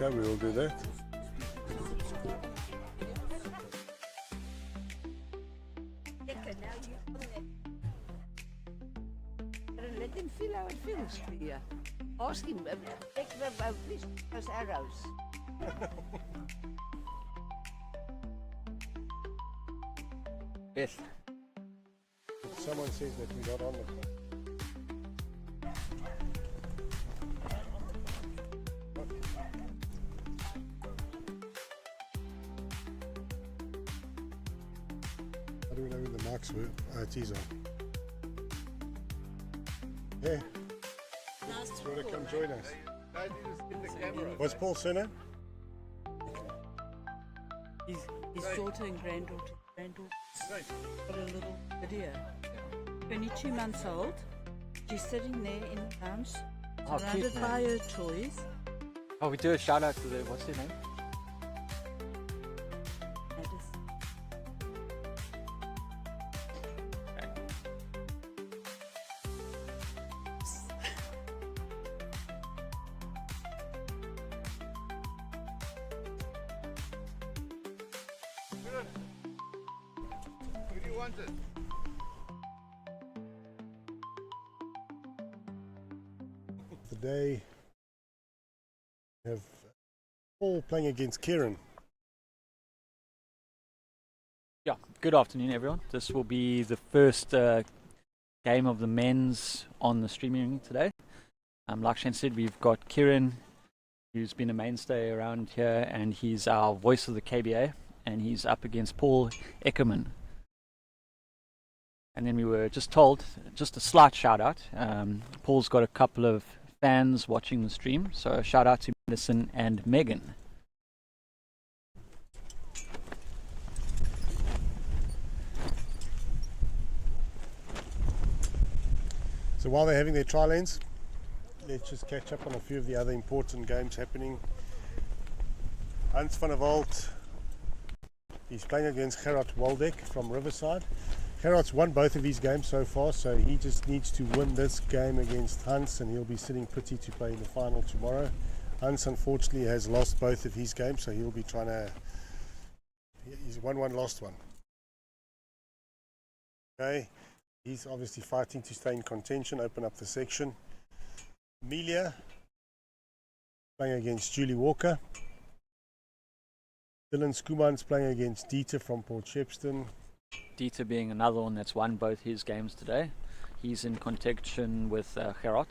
Okay, we will do that. Let him feel how it feels to you. Ask him, please, those arrows. Yes. Someone says that we're not on the clock. How do we know when the marks were? It is on. Yeah. You want to come join us? What's Paul's surname? His daughter and granddaughter got a little video. 22 months old. She's sitting there in the house, surrounded by her toys. Oh, we do a shout out to the, what's her name? Who do you want it? Today we have Paul playing against Kieran. Yeah, good afternoon everyone. This will be the first game of the men's on the streaming today. Like Shane said, we've got Kieran, who's been a mainstay around here, and he's our voice of the KBA, and he's up against Paul Ekermans. And then we were just told, just a slight shout out, Paul's got a couple of fans watching the stream, so shout out to Madison and Megan. So while they're having their trial ends, let's just catch up on a few of the other important games happening. Hans van der Walt, he's playing against Gerard Waldeck from Riverside. Gerard's won both of his games so far, so he just needs to win this game against Hans and he'll be sitting pretty to play in the final tomorrow. Hans unfortunately has lost both of his games, so he'll be trying to, he's won one, lost one. Okay, he's obviously fighting to stay in contention, open up the section. Amelia playing against Julie Walker. Dylan Skuman's playing against Dieter from Port Shepstone. Dieter being another one that's won both his games today. He's in contention with Gerard.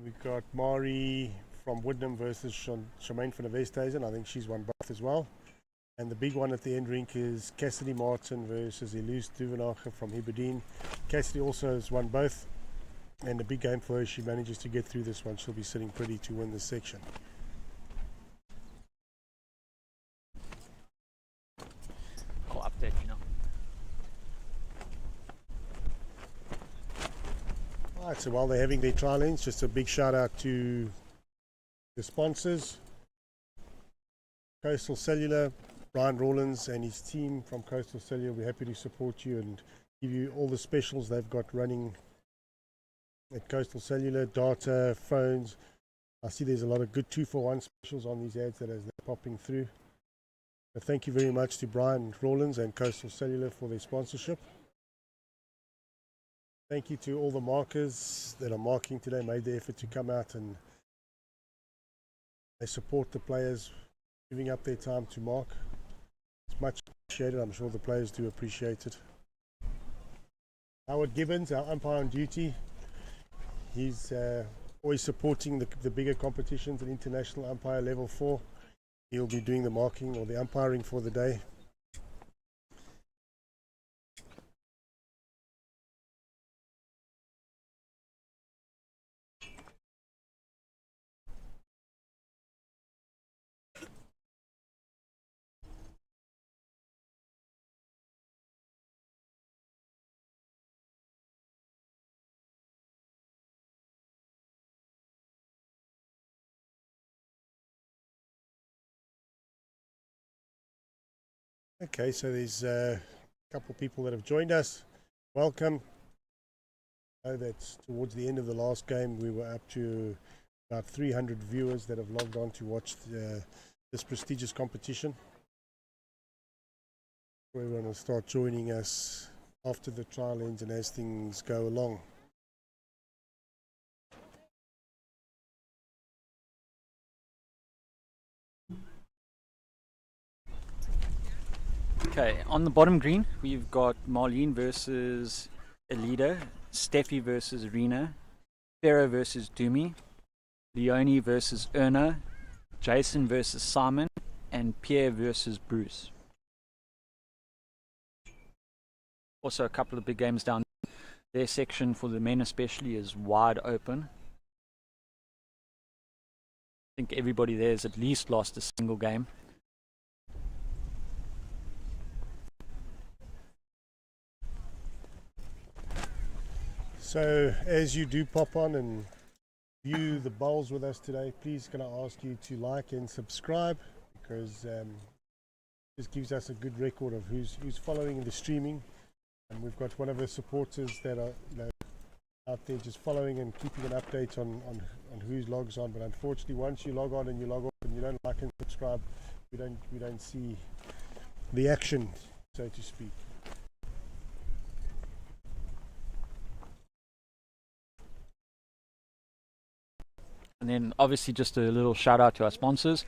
We've got Mari from Woodham versus Charmaine van der Westhuizen. I think she's won both as well. And the big one at the end rink is Cassidy Martin versus Elise Duvenacher from Heberden. Cassidy also has won both. And the big game for her, she manages to get through this one. She'll be sitting pretty to win this section. I'll update you now. Alright, so while they're having their trial ends, just a big shout out to the sponsors. Coastal Cellular, Brian Rawlins and his team from Coastal Cellular. We're happy to support you and give you all the specials they've got running at Coastal Cellular, data, phones. I see there's a lot of good 2-for-1 specials on these ads that are popping through. So thank you very much to Brian Rawlins and Coastal Cellular for their sponsorship. Thank you to all the markers that are marking today, made the effort to come out and they support the players, giving up their time to mark. It's much appreciated. I'm sure the players do appreciate it. Howard Gibbons, our umpire on duty. He's always supporting the bigger competitions at international umpire level 4. He'll be doing the marking or the umpiring for the day. Okay, so there's a couple of people that have joined us. Welcome. I know that towards the end of the last game we were up to about 300 viewers that have logged on to watch this prestigious competition. Everyone will start joining us after the trial ends and as things go along. Okay, on the bottom green, we've got Marlene versus Elida, Steffi versus Rena, Farah versus Dumi, Leonie versus Erna, Jason versus Simon, and Pierre versus Bruce. Also a couple of big games down there. Their section for the men especially is wide open. I think everybody there has at least lost a single game. So as you do pop on and view the bowls with us today, please can I ask you to like and subscribe, because this gives us a good record of who's following the streaming, and we've got one of the supporters that are out there just following and keeping an update on who's logs on. But unfortunately, once you log on and you log off and you don't like and subscribe, we don't see the action, so to speak. And then obviously just a little shout out to our sponsors.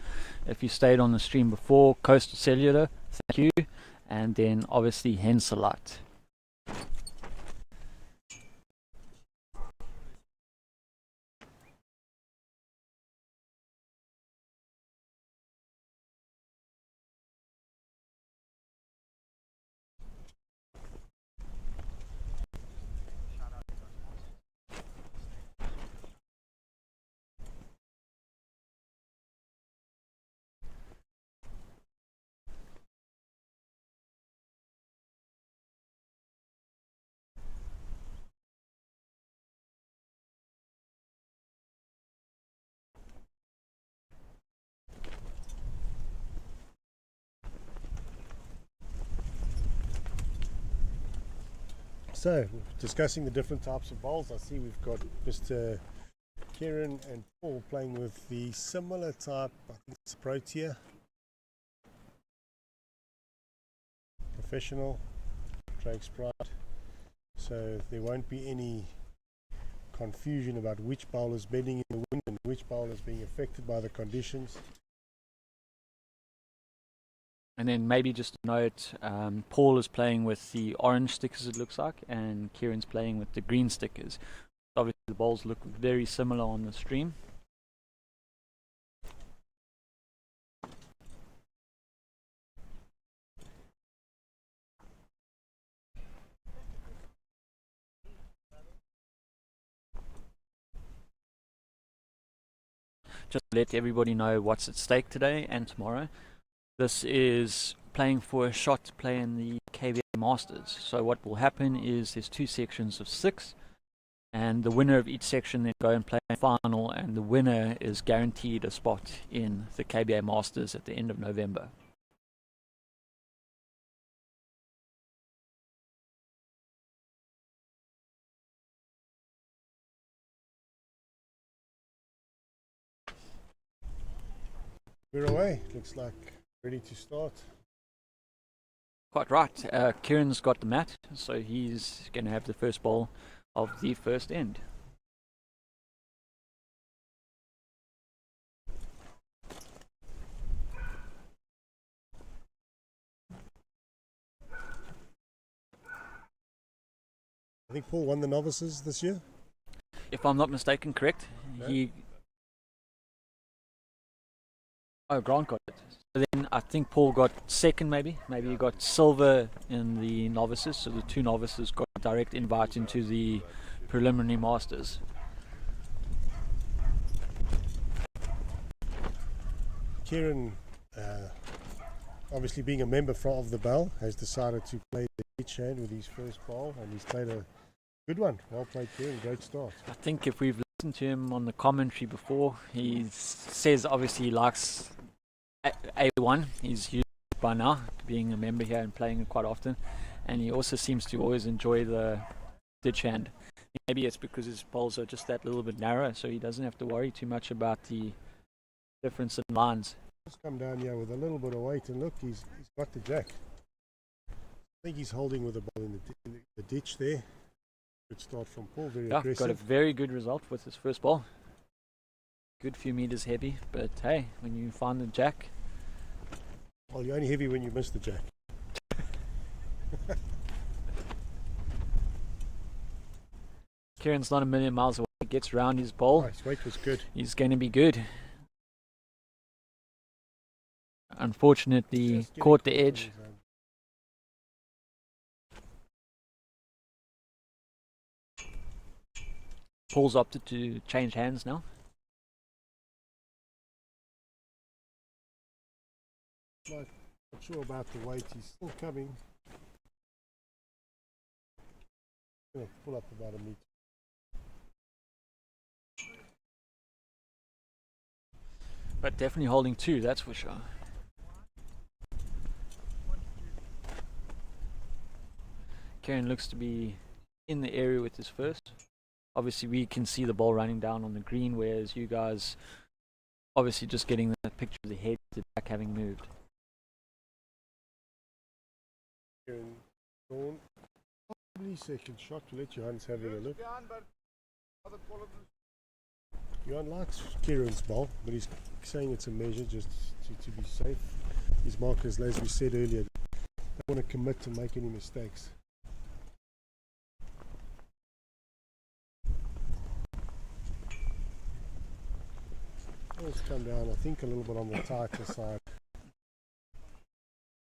If you stayed on the stream before, Coastal Cellular, thank you. And then obviously Henselite. So, discussing the different types of bowls, I see we've got Mr. Kieran and Paul playing with the similar type, I think it's a Protea. Professional, Drake Sprite. So there won't be any confusion about which bowl is bending in the wind and which bowl is being affected by the conditions. And then maybe just a note, Paul is playing with the orange stickers, it looks like, and Kieran's playing with the green stickers. Obviously the bowls look very similar on the stream. Just to let everybody know what's at stake today and tomorrow. This is playing for a shot to play in the KBA Masters. So what will happen is there's 2 sections of 6, and the winner of each section then go and play a final, and the winner is guaranteed a spot in the KBA Masters at the end of November. We're away, looks like ready to start. Quite right. Kieran's got the mat, so he's going to have the first bowl of the first end. I think Paul won the novices this year. If I'm not mistaken, correct? No? Oh, Grant got it. So then I think Paul got second, maybe he got silver in the novices, so the 2 novices got a direct invite into the preliminary masters. Kieran, obviously being a member of the Bell, has decided to play the pitch hand with his first bowl, and he's played a good one. Well played, Kieran, great start. I think if we've listened to him on the commentary before, he says obviously he likes A1. He's used it by now, being a member here and playing it quite often, and he also seems to always enjoy the ditch hand. Maybe it's because his poles are just that little bit narrow, so he doesn't have to worry too much about the difference in lines. Just come down here with a little bit of weight, and look, he's got the jack. I think he's holding with the ball in the ditch there. Good start from Paul, very Yeah, aggressive. got a very good result with his first ball. Good few meters heavy, but hey, when you find the jack, Well, you're only heavy when you miss the jack. Kieran's not a million miles away. He gets round his ball. Oh, his weight was good. He's going to be good. Unfortunately, Just getting caught the caught on edge. his own. Paul's opted to change hands now. Not sure about the weight. He's still coming. Gonna pull up about a meter. But definitely holding two, that's for sure. Kieran looks to be in the area with his first. Obviously we can see the ball running down on the green, whereas you guys obviously just getting the picture of the head, the back having moved. Kieran Dawn. Probably second shot. We'll let Johannes have a look. Johan likes Kieran's ball, but he's saying it's a measure just to be safe. His markers, as we said earlier, don't want to commit to make any mistakes. Let's come down, I think, a little bit on the tighter side.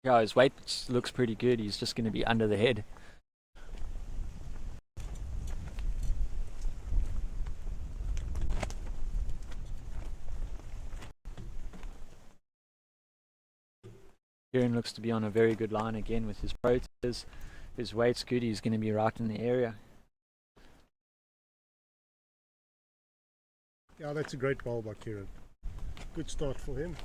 Yeah, his weight looks pretty good. He's just going to be under the head. Kieran looks to be on a very good line again with his proters. His weight's good. He's going to be right in the area. Yeah, that's a great ball by Kieran. Good start for him.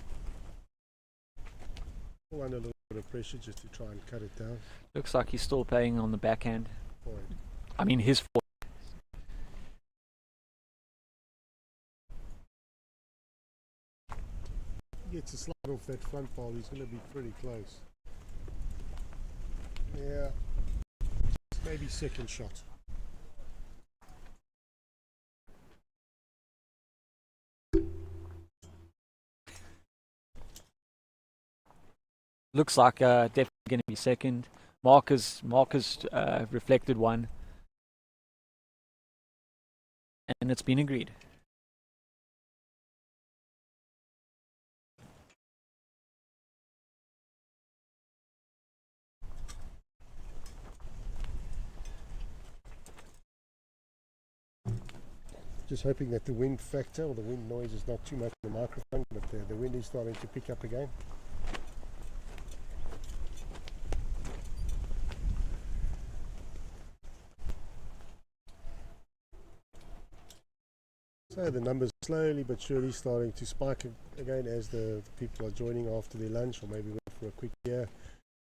Pull under a little bit of pressure just to try and cut it down. Looks like he's still playing on the backhand. Forward. I mean his forehand. Gets a slide off that front ball, he's going to be pretty close. Yeah, maybe second shot. Looks like definitely going to be second. Marcus reflected one. And it's been agreed. Just hoping that the wind factor or the wind noise is not too much on the microphone, but the wind is starting to pick up again. So the numbers slowly but surely starting to spike again as the people are joining after their lunch, or maybe went for a quick beer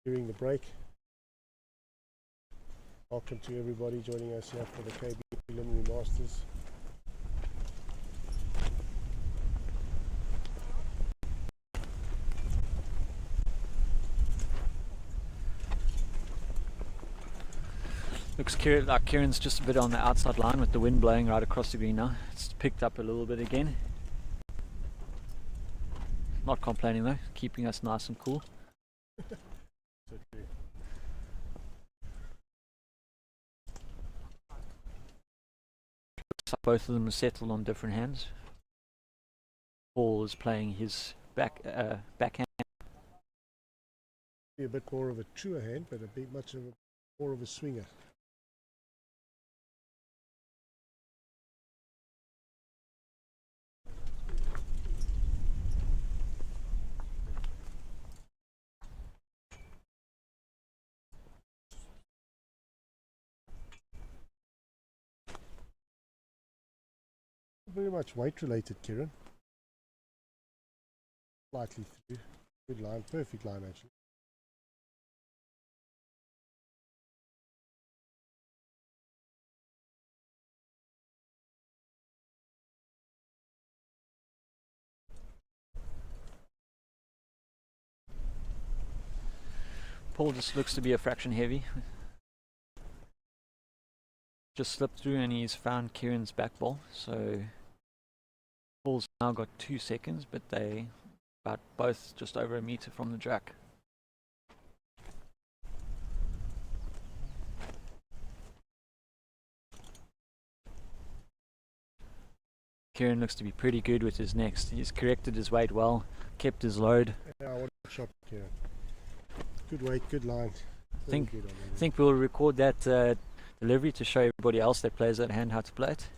during the break. Welcome to everybody joining us here for the KBA Preliminary Masters. Looks like Kieran's just a bit on the outside line with the wind blowing right across the green now. It's picked up a little bit again. Not complaining though, keeping us nice and cool. Looks like both of them are settled on different hands. Paul is playing his backhand. Be a bit more of a truer hand, but a bit more of a swinger. Very much weight related, Kieran. Slightly through. Good line, perfect line actually. Paul just looks to be a fraction heavy. Just slipped through and he's found Kieran's back ball. So Paul's now got 2 seconds, but they about both just over a meter from the jack. Kieran looks to be pretty good with his next. He's corrected his weight well, kept his load. Yeah, what a shot, Kieran. Good weight, good line. I think we'll record that delivery to show everybody else that plays that hand how to play it.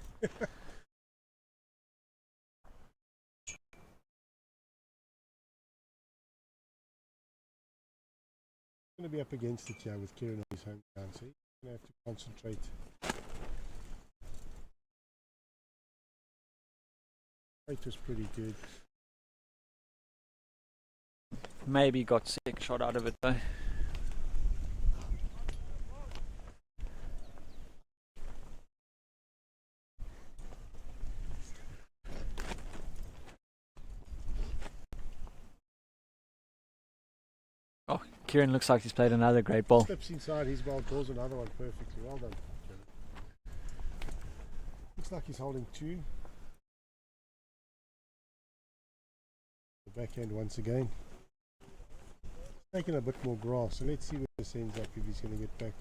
Going to be up against it here with Kieran on his home ground, so he's going to have to concentrate. Weight was pretty good. Maybe got sick shot out of it though. Oh, Kieran looks like he's played another great ball. Slips inside his ball, draws another one perfectly. Well done, Kieran. Looks like he's holding 2. The backhand once again. Taking a bit more grass, so let's see where this ends up if he's going to get back.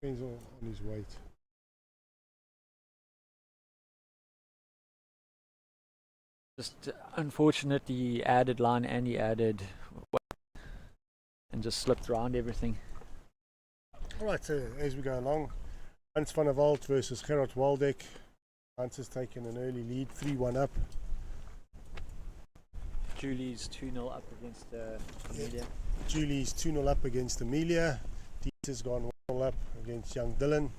Depends on his weight. Just unfortunately he added line and he added weight and just slipped around everything. Alright, so as we go along, Hans van der Walt versus Gerard Waldeck. Hans has taken an early lead, 3-1 up. Julie's 2-0 up against Amelia. Julie's 2-0 up against Amelia. Dieter's gone 1-0 up against young Dylan.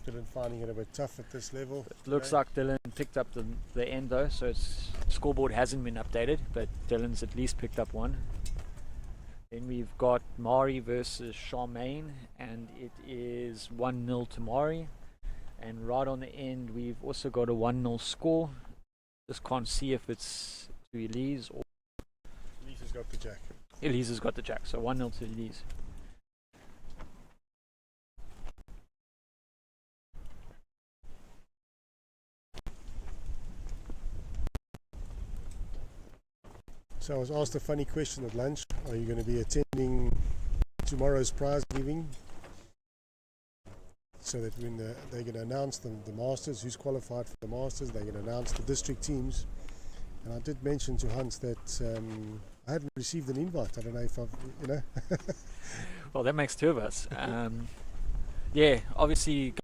Dylan finding it a bit tough at this level. It looks like Dylan picked up the end though, so its scoreboard hasn't been updated, but Dylan's at least picked up 1. Then we've got Mari versus Charmaine, and it is 1-0 to Mari. And right on the end, we've also got a 1-0 score. Just can't see if it's to Elise or. Elise has got the jack. Elise has got the jack, so 1-0 to Elise. So I was asked a funny question at lunch. Are you going to be attending tomorrow's prize giving? So that when they're going to announce the Masters, who's qualified for the Masters, they're going to announce the district teams. And I did mention to Hans that I hadn't received an invite. I don't know if I've, Well, that makes 2 of us. Yeah, obviously.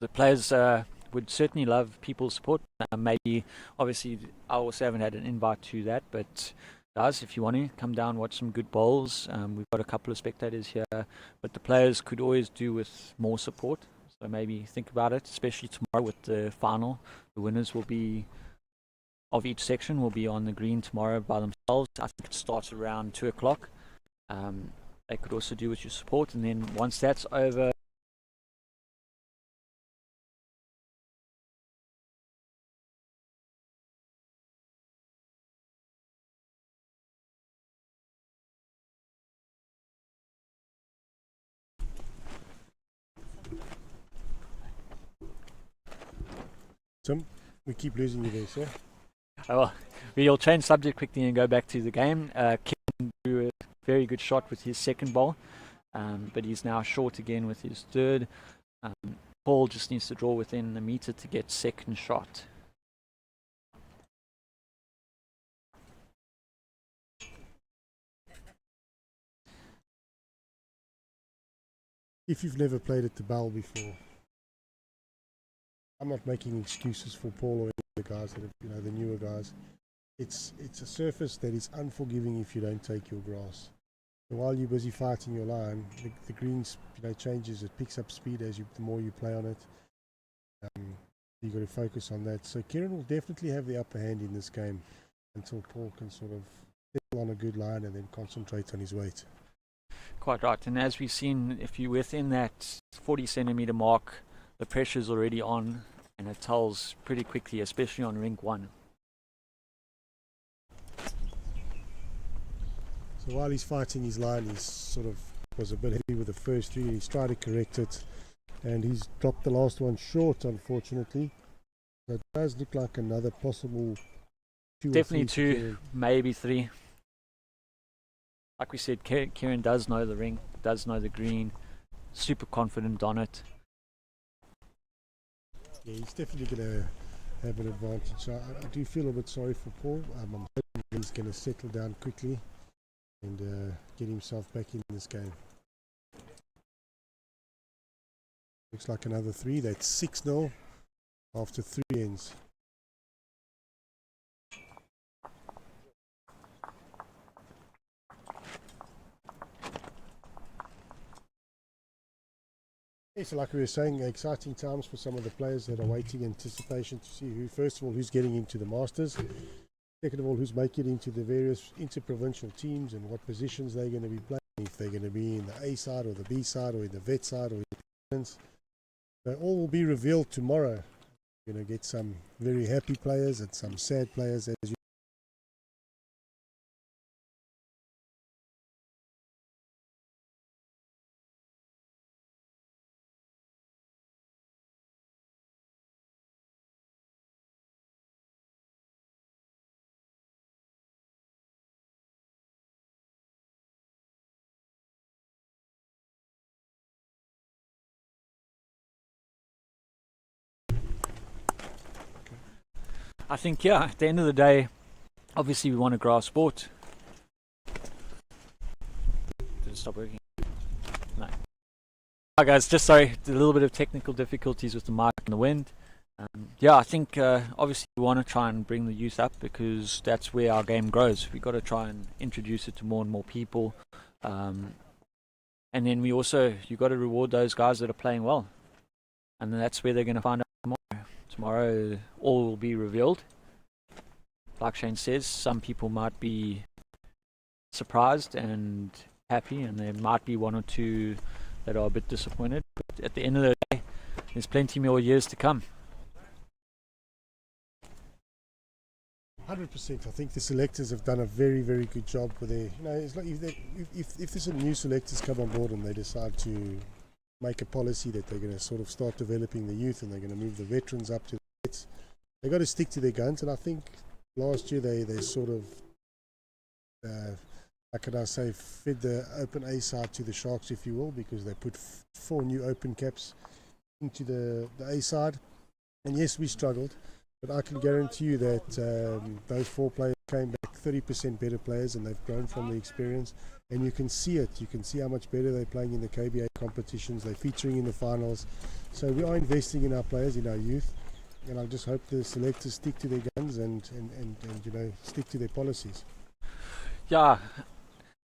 The players would certainly love people's support. Maybe, obviously, I also haven't had an invite to that, but guys, if you want to come down, watch some good bowls. We've got a couple of spectators here, but the players could always do with more support. So maybe think about it, especially tomorrow with the final. The winners will be of each section will be on the green tomorrow by themselves. I think it starts around 2 o'clock. They could also do with your support, and then once that's over. Tim, we keep losing you there, sir. Oh, well, we'll change subject quickly and go back to the game. Kevin drew a very good shot with his second ball, but he's now short again with his third. Paul just needs to draw within a meter to get second shot. If you've never played at the Bell before, I'm not making excuses for Paul or any of the guys that have, the newer guys. It's a surface that is unforgiving if you don't take your grass. So while you're busy fighting your line, the greens changes. It picks up speed the more you play on it. You've got to focus on that. So Kieran will definitely have the upper hand in this game until Paul can sort of settle on a good line and then concentrate on his weight. Quite right. And as we've seen, if you're within that 40 centimeter mark, the pressure's already on, and it tells pretty quickly, especially on rink 1. So while he's fighting his line, was a bit heavy with the first 3. He's tried to correct it, and he's dropped the last one short, unfortunately. So it does look like another possible 2 Definitely or 3 2, maybe 3. Like we said, Kieran does know the rink, does know the green, super confident on it. Yeah, he's definitely going to have an advantage. So I do feel a bit sorry for Paul. I'm hoping he's going to settle down quickly and get himself back in this game. Looks like another 3. That's 6-0 after 3 ends. So like we were saying, exciting times for some of the players that are waiting anticipation to see first of all, who's getting into the Masters. Second of all, who's making it into the various interprovincial teams and what positions they're going to be playing. If they're going to be in the A side or the B side or in the vet side or in the province. So all will be revealed tomorrow. You're going to get some very happy players and some sad players as you. I think, at the end of the day, obviously we want a grass sport. Did it stop working? No. Hi guys, just sorry, a little bit of technical difficulties with the mic and the wind. I think obviously we want to try and bring the youth up because that's where our game grows. We've got to try and introduce it to more and more people. And then you've got to reward those guys that are playing well. And then that's where they're going to find out tomorrow. Tomorrow all will be revealed. Like Shane says, some people might be surprised and happy, and there might be 1 or 2 that are a bit disappointed. But at the end of the day, there's plenty more years to come. 100%. I think the selectors have done a very, very good job with their. It's like if there's some new selectors come on board and they decide to make a policy that they're going to sort of start developing the youth and they're going to move the veterans up to the vets, they've got to stick to their guns. And I think last year they sort of, how can I say, fed the open A side to the Sharks, if you will, because they put 4 new open caps into the A side. And yes, we struggled, but I can guarantee you that those 4 players came back 30% better players, and they've grown from the experience. And you can see it. You can see how much better they're playing in the KBA competitions. They're featuring in the finals. So we are investing in our players, in our youth. And I just hope the selectors stick to their guns and stick to their policies. Yeah,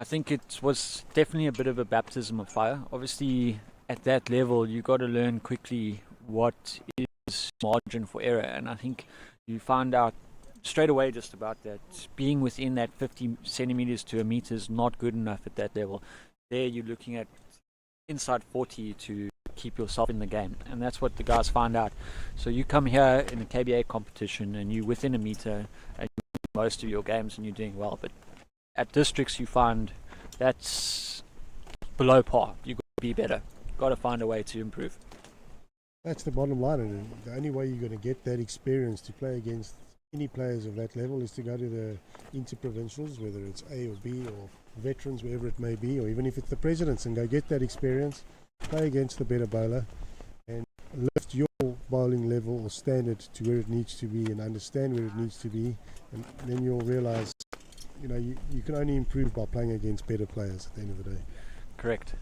I think it was definitely a bit of a baptism of fire. Obviously, at that level, you got to learn quickly what is margin for error. And I think you found out straight away just about that. Being within that 50 centimeters to a meter is not good enough at that level. There you're looking at inside 40 to keep yourself in the game, and that's what the guys find out. So you come here in a KBA competition and you're within a meter and you win most of your games and you're doing well, but at districts you find that's below par. You've got to be better. You've got to find a way to improve. That's the bottom line, and the only way you're going to get that experience to play against any players of that level is to go to the interprovincials, whether it's A or B or veterans, wherever it may be, or even if it's the presidents, and go get that experience, play against the better bowler and lift your bowling level or standard to where it needs to be and understand where it needs to be, and then you'll realise you can only improve by playing against better players at the end of the day. Correct.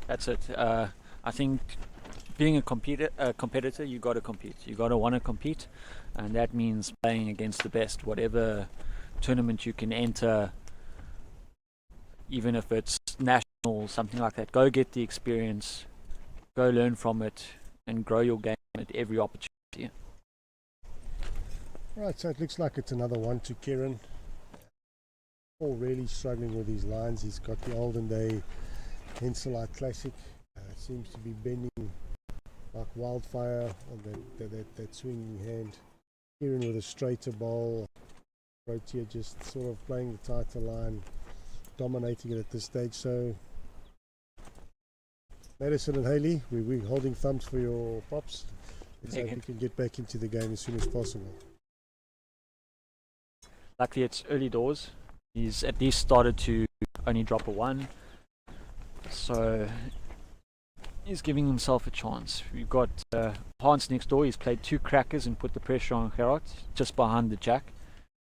That's it. I think being a competitor, you got to compete. You got to want to compete, and that means playing against the best. Whatever tournament you can enter, even if it's national, something like that, go get the experience, go learn from it, and grow your game at every opportunity. Right, so it looks like it's another one to Kieran. Paul really struggling with his lines. He's got the olden day Henselite Classic. Seems to be bending like wildfire on that swinging hand. Kieran with a straighter bowl. Protea just sort of playing the tighter line, dominating it at this stage. So Madison and Haley, we're holding thumbs for your pops. Let's hope you can get back into the game as soon as possible. Luckily it's early doors. He's at least started to only drop a 1. So he's giving himself a chance. We've got Hans next door. He's played 2 crackers and put the pressure on Gerard just behind the jack.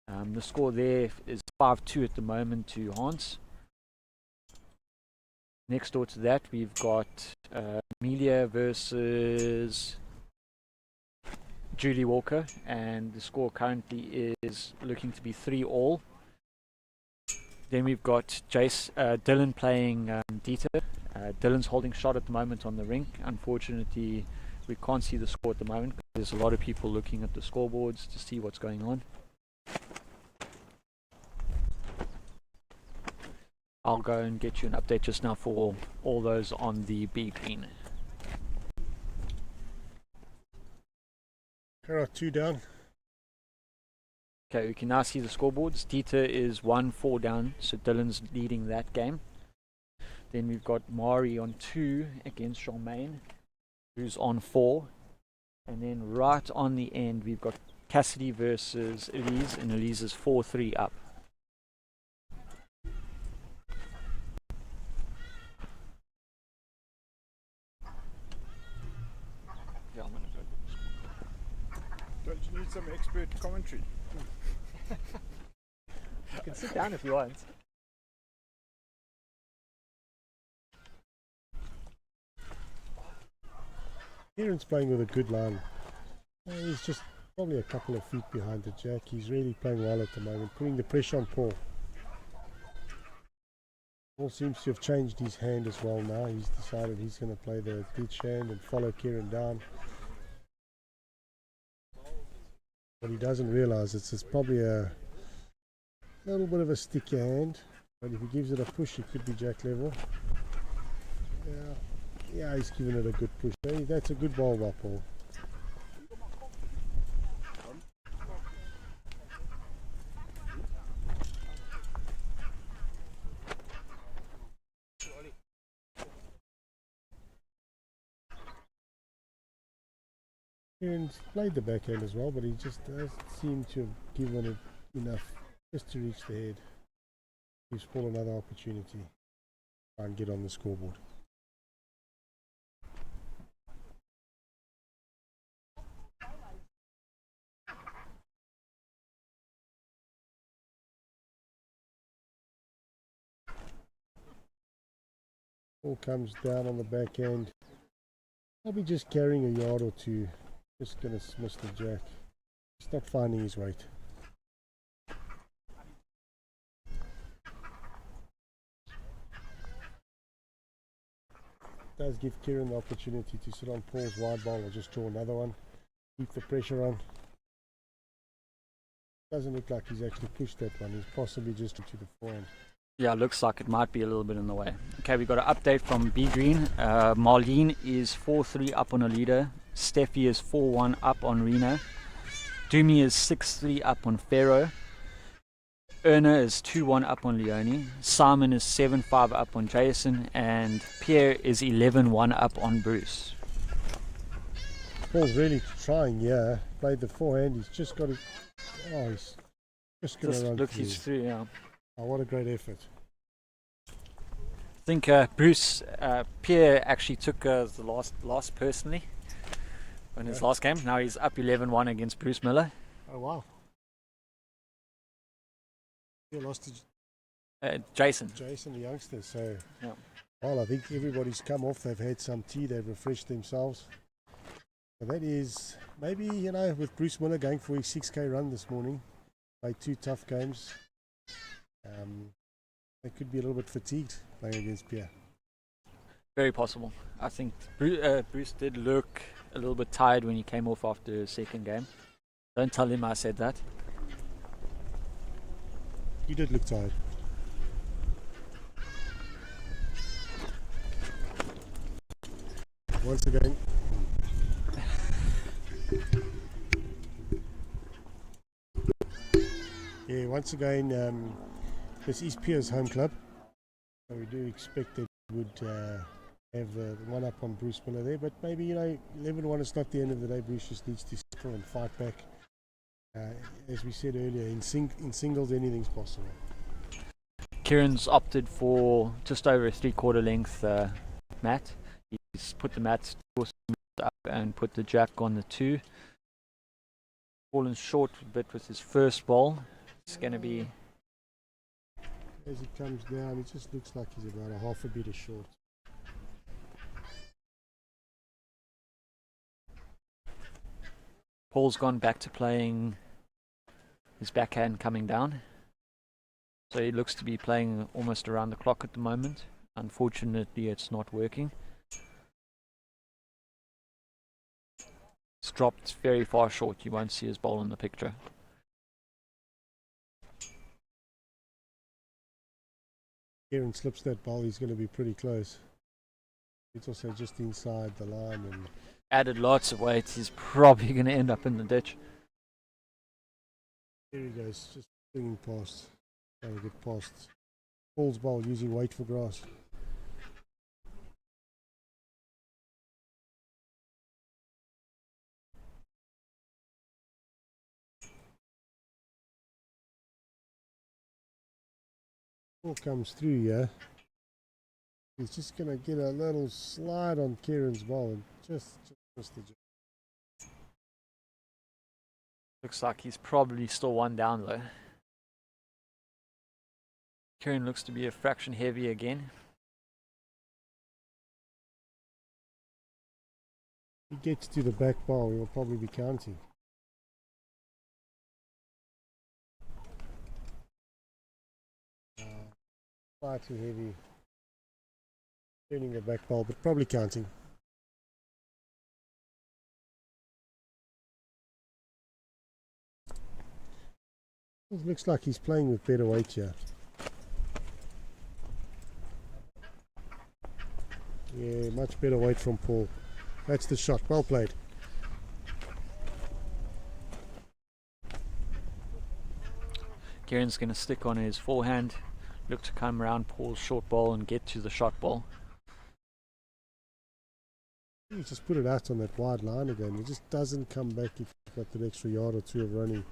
The score there is 5-2 at the moment to Hans. Next door to that we've got Amelia versus Julie Walker, and the score currently is looking to be 3-all. Then we've got Dylan playing Dieter. Dylan's holding shot at the moment on the rink. Unfortunately, we can't see the score at the moment because there's a lot of people looking at the scoreboards to see what's going on. I'll go and get you an update just now for all those on the B green. Gerard 2 down. Okay, we can now see the scoreboards. Dieter is 1-4 down, so Dylan's leading that game. Then we've got Mari on 2 against Charmaine, who's on 4. And then right on the end, we've got Cassidy versus Elise, and Elise is 4-3 up. Yeah, I'm gonna go. Don't you need some expert commentary? You can sit down if you want. Kieran's playing with a good line. He's just probably a couple of feet behind the jack. He's really playing well at the moment, putting the pressure on Paul. Paul seems to have changed his hand as well now. He's decided he's going to play the ditch hand and follow Kieran down. What he doesn't realise is it's probably a little bit of a sticky hand, but if he gives it a push, it could be jack level. Yeah, he's giving it a good push. Hey, that's a good ball by Paul. Kieran's played the backhand as well, but he just doesn't seem to have given it enough just to reach the head. Gives Paul another opportunity. Try and get on the scoreboard. Paul comes down on the backhand. Probably just carrying a yard or two. Just going to miss the jack. He's not finding his weight. Does give Kieran the opportunity to sit on Paul's wide ball or just draw another one. Keep the pressure on. Doesn't look like he's actually pushed that one. He's possibly just to the forehand. Yeah, looks like it might be a little bit in the way. Okay, we got an update from B Green. Marlene is 4-3 up on Alida. Steffi is 4-1 up on Rena. Dumi is 6-3 up on Pharaoh. Erna is 2-1 up on Leonie. Simon is 7-5 up on Jason. And Pierre is 11-1 up on Bruce. Paul's really trying, yeah. Played the forehand. He's just got to... Oh, he's just going to run Look, through. he's through, yeah. Oh, what a great effort. I think Pierre actually took the last personally in his last game. Now he's up 11-1 against Bruce Miller. Oh, wow. You lost to Jason, the youngster. So, yeah. well, I think everybody's come off. They've had some tea. They've refreshed themselves. So that is maybe, you know, with Bruce Miller going for his 6K run this morning, played 2 tough games. They could be a little bit fatigued playing against Pierre. Very possible. I think Bruce did look a little bit tired when he came off after the second game. Don't tell him I said that. You did look tired. Once again. Yeah, once again, this is Pierre's home club. So we do expect that we would have the one up on Bruce Miller there. But maybe, you know, 11-1 is not the end of the day. Bruce just needs to score and fight back. As we said earlier, in singles, anything's possible. Kieran's opted for just over a 3/4 length mat. He's put the mat up and put the jack on the 2. Fallen short a bit with his first ball. It's going to be... As he comes down, it just looks like he's about a half a beat short. Paul's gone back to playing his backhand coming down. So he looks to be playing almost around the clock at the moment. Unfortunately, it's not working. It's dropped very far short. You won't see his ball in the picture. Kieran slips that ball, he's going to be pretty close. It's also just inside the line. And added lots of weight. He's probably going to end up in the ditch. there he goes, just swinging past. Trying to get past Paul's ball using weight for grass. Ball comes through here. He's just going to get a little slide on Kieran's ball and just missed the jump. Looks like he's probably still one down though. Kieran looks to be a fraction heavy again. If he gets to the back bar, he'll probably be counting. Slightly heavy. Turning the back ball, but probably counting. It looks like he's playing with better weight here. Yeah, much better weight from Paul. That's the shot. Well played. Kieran's going to stick on his forehand. Look to come around Paul's short ball and get to the shot ball. He just put it out on that wide line again. He just doesn't come back if he's got that extra yard or 2 of running.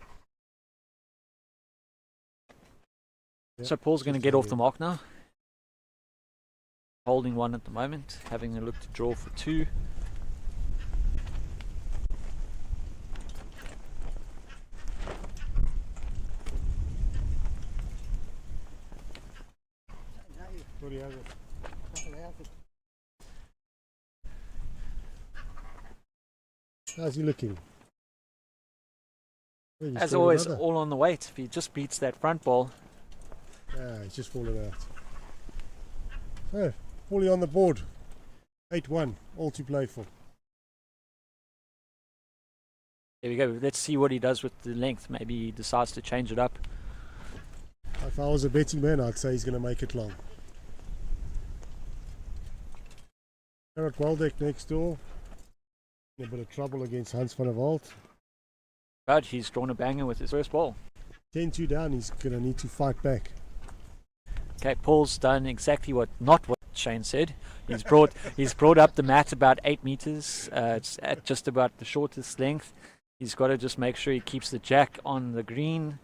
Yep, So Paul's going to get off the mark now. Holding one at the moment. Having a look to draw for 2. What do you have it? How's he looking? Well, he's As got always, another. all on the weight. If he just beats that front ball. He's just fallen out. So, Paulie on the board. 8-1, all to play for. There we go. Let's see what he does with the length. Maybe he decides to change it up. If I was a betting man, I'd say he's going to make it long. Gerard Waldeck next door. In a bit of trouble against Hans van der Walt. But he's drawn a banger with his first ball. 10-2 down, he's going to need to fight back. Okay, Paul's done exactly not what Shane said. He's brought up the mat about 8 meters. It's at just about the shortest length. He's got to just make sure he keeps the jack on the green.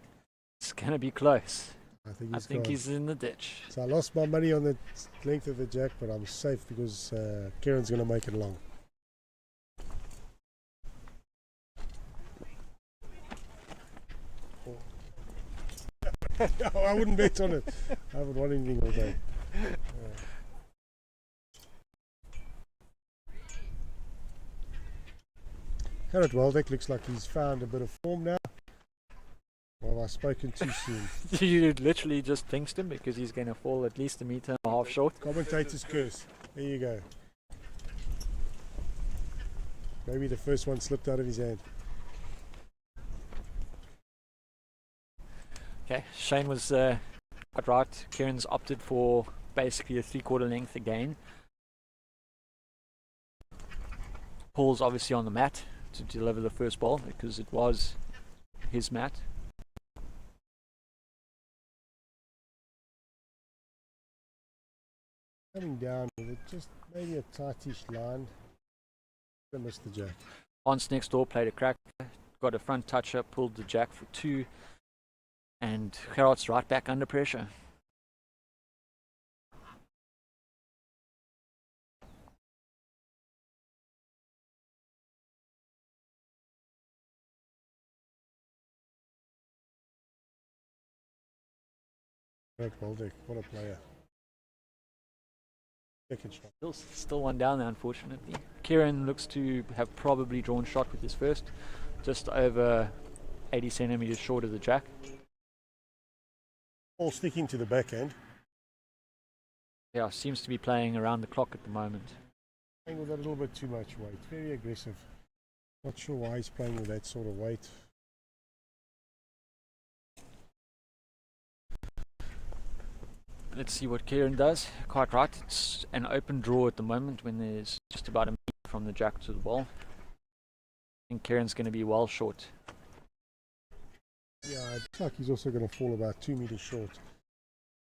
It's going to be close. I think he's in the ditch. So I lost my money on the length of the jack, but I'm safe because Kieran's going to make it long. No, I wouldn't bet on it. I haven't won anything all day. Gerard Waldeck looks like he's found a bit of form now. Well, I've spoken too soon. You literally just pinched him because he's going to fall at least 1.5 meters short. Commentator's curse. There you go. Maybe the first one slipped out of his hand. Okay, Shane was quite right. Kieran's opted for basically a 3/4 length again. Paul's obviously on the mat to deliver the first ball because it was his mat. Coming down with it, just maybe a tightish line. I missed the jack. Hans next door played a crack, got a front toucher, pulled the jack for 2, and Gerard's right back under pressure. Gerard Waldeck, what a player. Second shot. Still one down there, unfortunately. Kieran looks to have probably drawn shot with his first, just over 80 centimeters short of the jack. All sticking to the backhand. Yeah, seems to be playing around the clock at the moment. Playing with a little bit too much weight. Very aggressive. Not sure why he's playing with that sort of weight. Let's see what Kieran does. Quite right, it's an open draw at the moment when there's just about 1 meter from the jack to the ball. I think Kieran's going to be well short. Yeah, it looks like he's also going to fall about 2 meters short.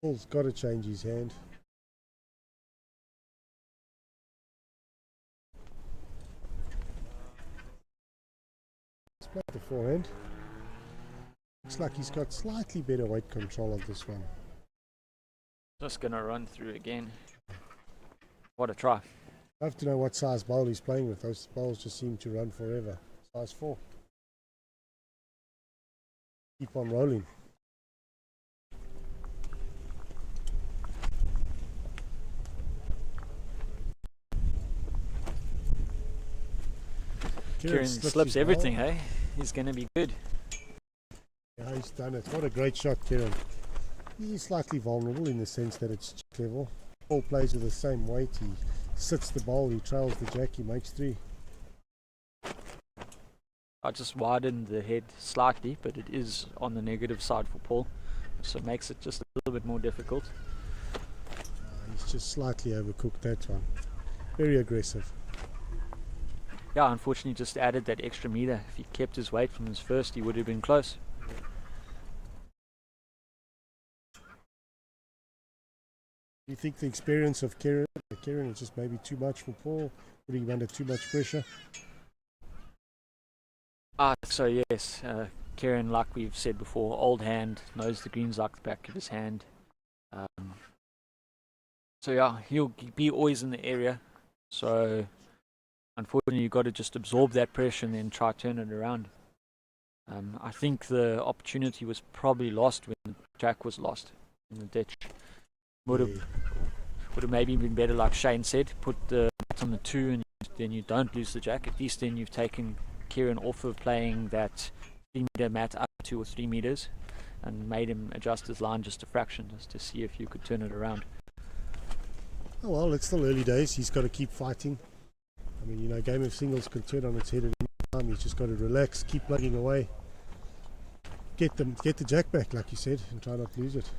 Paul's got to change his hand. Let's play the forehand. Looks like he's got slightly better weight control of this one. Just going to run through again. What a try. I have to know what size bowl he's playing with. Those bowls just seem to run forever. Size 4. Keep on rolling. Kieran slips everything, hey? He's going to be good. Yeah, he's done it. What a great shot, Kieran. He's slightly vulnerable in the sense that it's jack level. Paul plays with the same weight. He sits the bowl, he trails the jack, he makes 3. I just widened the head slightly, but it is on the negative side for Paul, so it makes it just a little bit more difficult. He's just slightly overcooked that one. Very aggressive. Yeah, unfortunately just added that extra meter. If he kept his weight from his first, he would have been close. Do you think the experience of Kieran is just maybe too much for Paul, putting him under too much pressure? So yes, Kieran, like we've said before, old hand, knows the greens like the back of his hand. So yeah, he'll be always in the area. So unfortunately, you've got to just absorb that pressure and then try to turn it around. I think the opportunity was probably lost when the jack was lost in the ditch. Would have maybe been better, like Shane said, put the mat on the 2 and then you don't lose the jack. At least then you've taken Kieran off of playing that 3 meter mat up 2 or 3 meters and made him adjust his line just a fraction, just to see if you could turn it around. Oh well, it's still early days. He's got to keep fighting. I mean, you know, game of singles can turn on its head at any time. He's just got to relax, keep plugging away, get the jack back, like you said, and try not to lose it.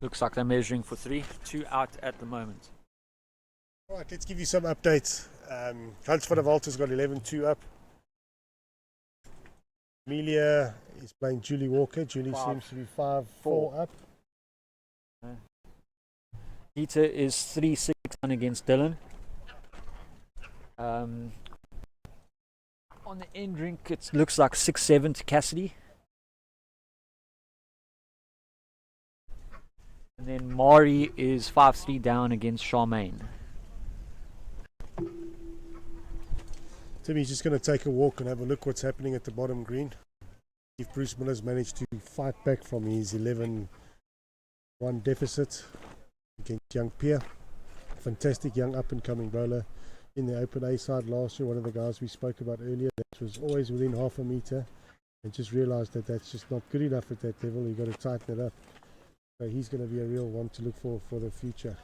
Looks like they're measuring for 3, 2 out at the moment. Alright, let's give you some updates. Hans van der Walter's got 11-2 up. Amelia is playing Julie Walker. Julie seems to be 5-4 up. Peter is 3-6 against Dylan. On the end rink, it looks like 6-7 to Cassidy. And then Mari is 5-3 down against Charmaine. Timmy's just going to take a walk and have a look what's happening at the bottom green. If Bruce Miller's managed to fight back from his 11-1 deficit against young Pierre. Fantastic young up-and-coming bowler in the open A side last year, one of the guys we spoke about earlier, that was always within half a metre, and just realised that that's just not good enough at that level. You've got to tighten it up. So he's going to be a real one to look for the future.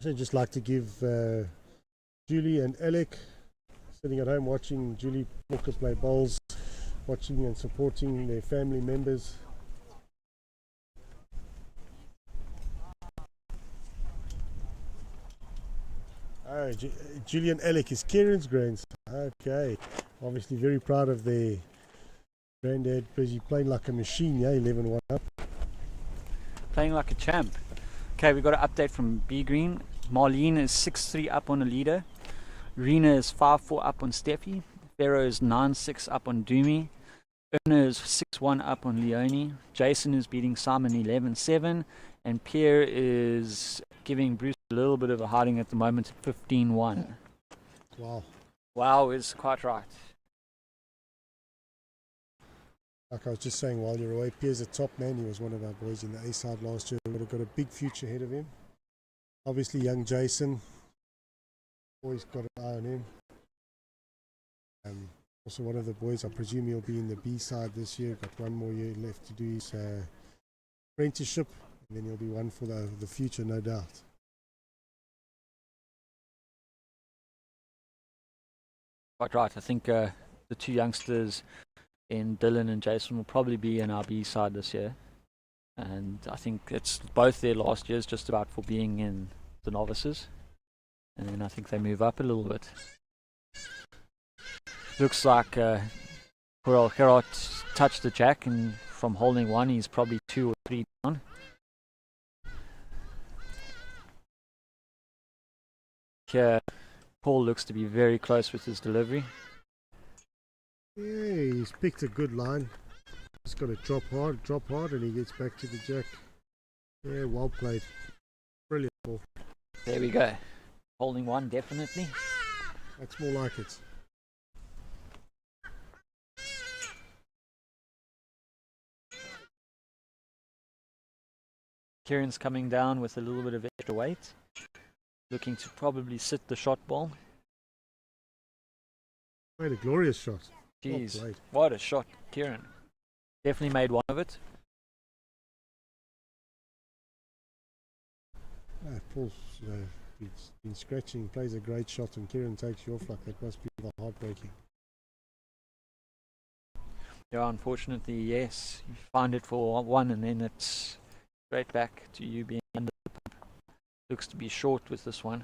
I'd just like to give Julie and Alec, sitting at home watching Julie Walker play bowls, watching and supporting their family members. Oh, Julie and Alec is Kieran's grandson. Okay, obviously very proud of their granddad, busy playing like a machine, yeah, 11-1 up. Playing like a champ. Okay, we got an update from B Green. Marlene is 6-3 up on the leader. Rena is 5-4 up on Steffi. Pharaoh is 9-6 up on Doomy. Erna is 6-1 up on Leonie. Jason is beating Simon 11-7. And Pierre is giving Bruce a little bit of a hiding at the moment at 15-1. Wow. Wow is quite right. Like I was just saying while you're away, Pierre's a top man. He was one of our boys in the A side last year. He would have got a big future ahead of him. Obviously young Jason, always got an eye on him. Also one of the boys, I presume he'll be in the B side this year. Got one more year left to do his apprenticeship, and then he'll be one for the future, no doubt. Quite right. I think the two youngsters in Dylan and Jason will probably be in our B side this year. And I think it's both their last years just about for being in the novices. And then I think they move up a little bit. Looks like Coral Gerard touched the jack, and from holding one he's probably 2 or 3 down. Here Paul looks to be very close with his delivery. Yeah, he's picked a good line. He's got to drop hard, and he gets back to the jack. Yeah, well played. Brilliant ball. There we go. Holding one, definitely. That's more like it. Kieran's coming down with a little bit of extra weight. Looking to probably sit the shot ball. Made a glorious shot. Jeez, well what a shot, Kieran. Definitely made one of it. Paul's been scratching, plays a great shot, and Kieran takes you off like that. Must be heartbreaking. Yeah, unfortunately, yes. You find it for one, and then it's straight back to you being under the pump. Looks to be short with this one.